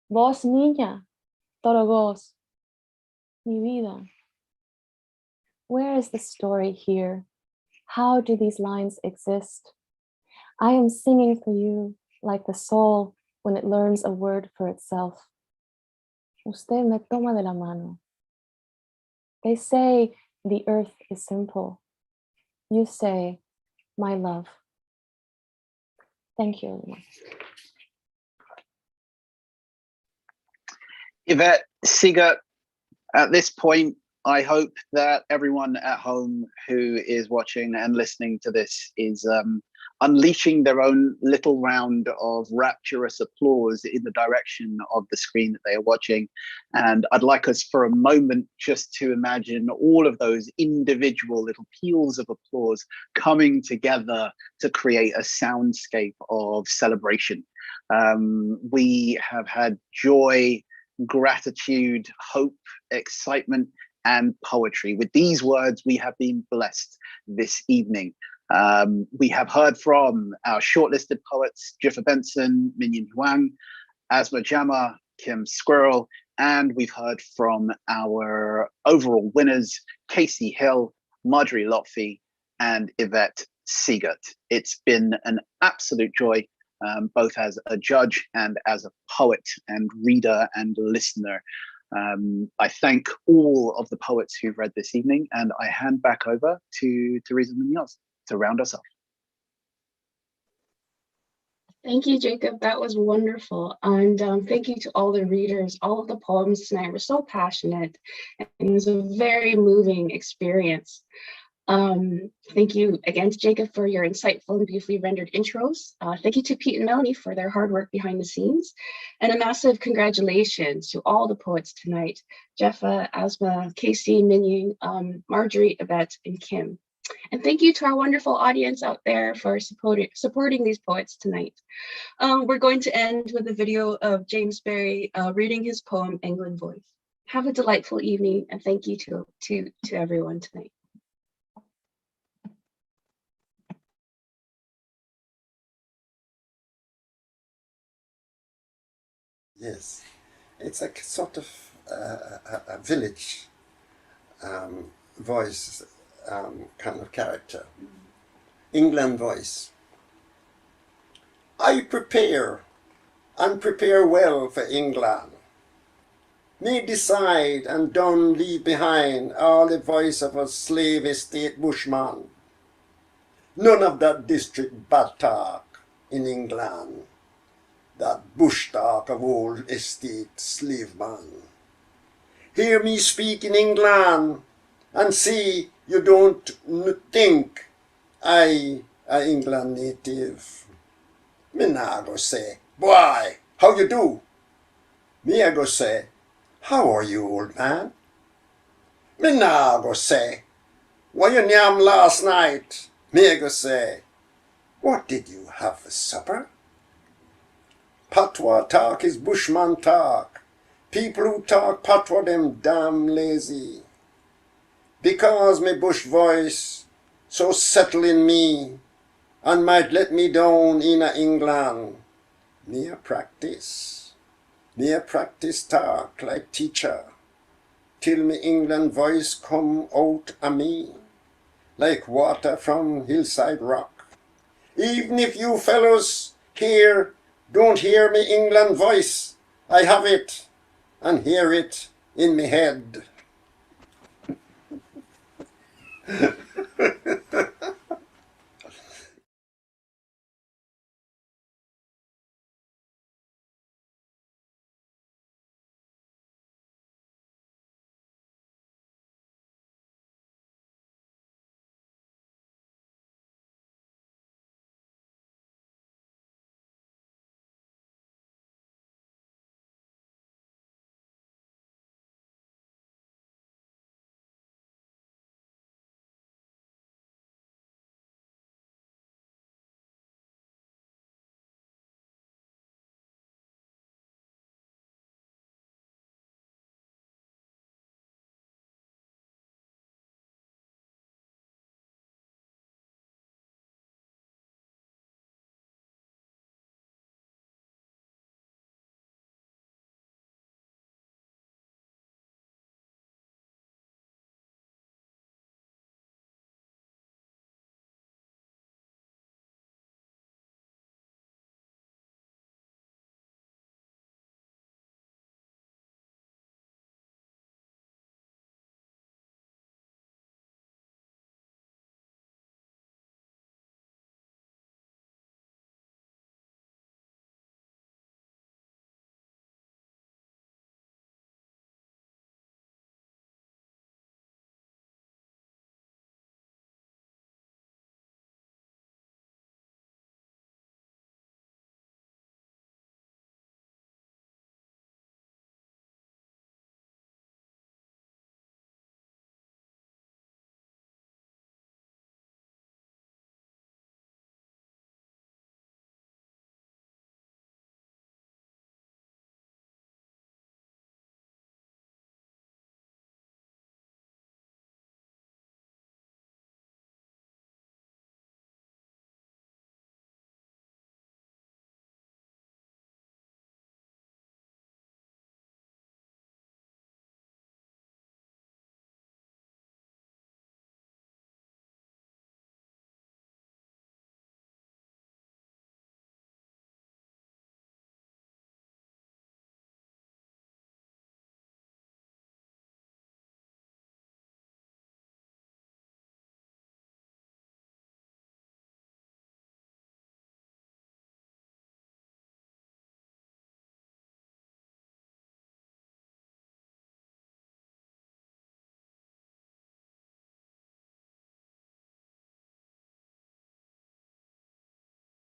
vos niña, todo vos, mi vida. Where is the story here? How do these lines exist? I am singing for you like the soul when it learns a word for itself. Usted me toma de la mano. They say the earth is simple. You say, my love. Thank you, everyone. Yvette Siegert, at this point, I hope that everyone at home who is watching and listening to this is unleashing their own little round of rapturous applause in the direction of the screen that they are watching. And I'd like us for a moment just to imagine all of those individual little peals of applause coming together to create a soundscape of celebration. We have had joy, gratitude, hope, excitement, and poetry. With these words, we have been blessed this evening. We have heard from our shortlisted poets, Jiffa Benson, Minion Huang, Asma Jama, Kim Squirrel, and we've heard from our overall winners, Casey Hill, Marjorie Lotfe, and Yvette Siegert. It's been an absolute joy, both as a judge and as a poet and reader and listener. I thank all of the poets who've read this evening, and I hand back over to Teresa Muñoz to round us off. Thank you, Jacob. That was wonderful. And thank you to all the readers. All of the poems tonight were so passionate, and it was a very moving experience. Thank you again to Jacob for your insightful and beautifully rendered intros. Thank you to Pete and Melanie for their hard work behind the scenes. And a massive congratulations to all the poets tonight, Jeffa, Asma, Casey, Minion, Marjorie, Yvette, and Kim. And thank you to our wonderful audience out there for supporting these poets tonight. We're going to end with a video of James Barrie reading his poem, England Voice. Have a delightful evening, and thank you to everyone tonight. Yes, it's a sort of a village voice kind of character. England voice. I prepare, and prepare well for England. Me decide and don't leave behind all the voice of a slave estate bushman. None of that district bad talk in England. That bush talk of old estate slave man. Hear me speak in England, and see you don't think I a England native. Me nah go say, boy, how you do? Me I go say, how are you, old man? Me nah go say, what you yam last night? Me I go say, what did you have for supper? Patois talk is bushman talk. People who talk patois them damn lazy. Because me bush voice so settle in me and might let me down in a England. Me a practice talk like teacher till me England voice come out of me like water from hillside rock. Even if you fellows here don't hear me England voice, I have it and hear it in me head.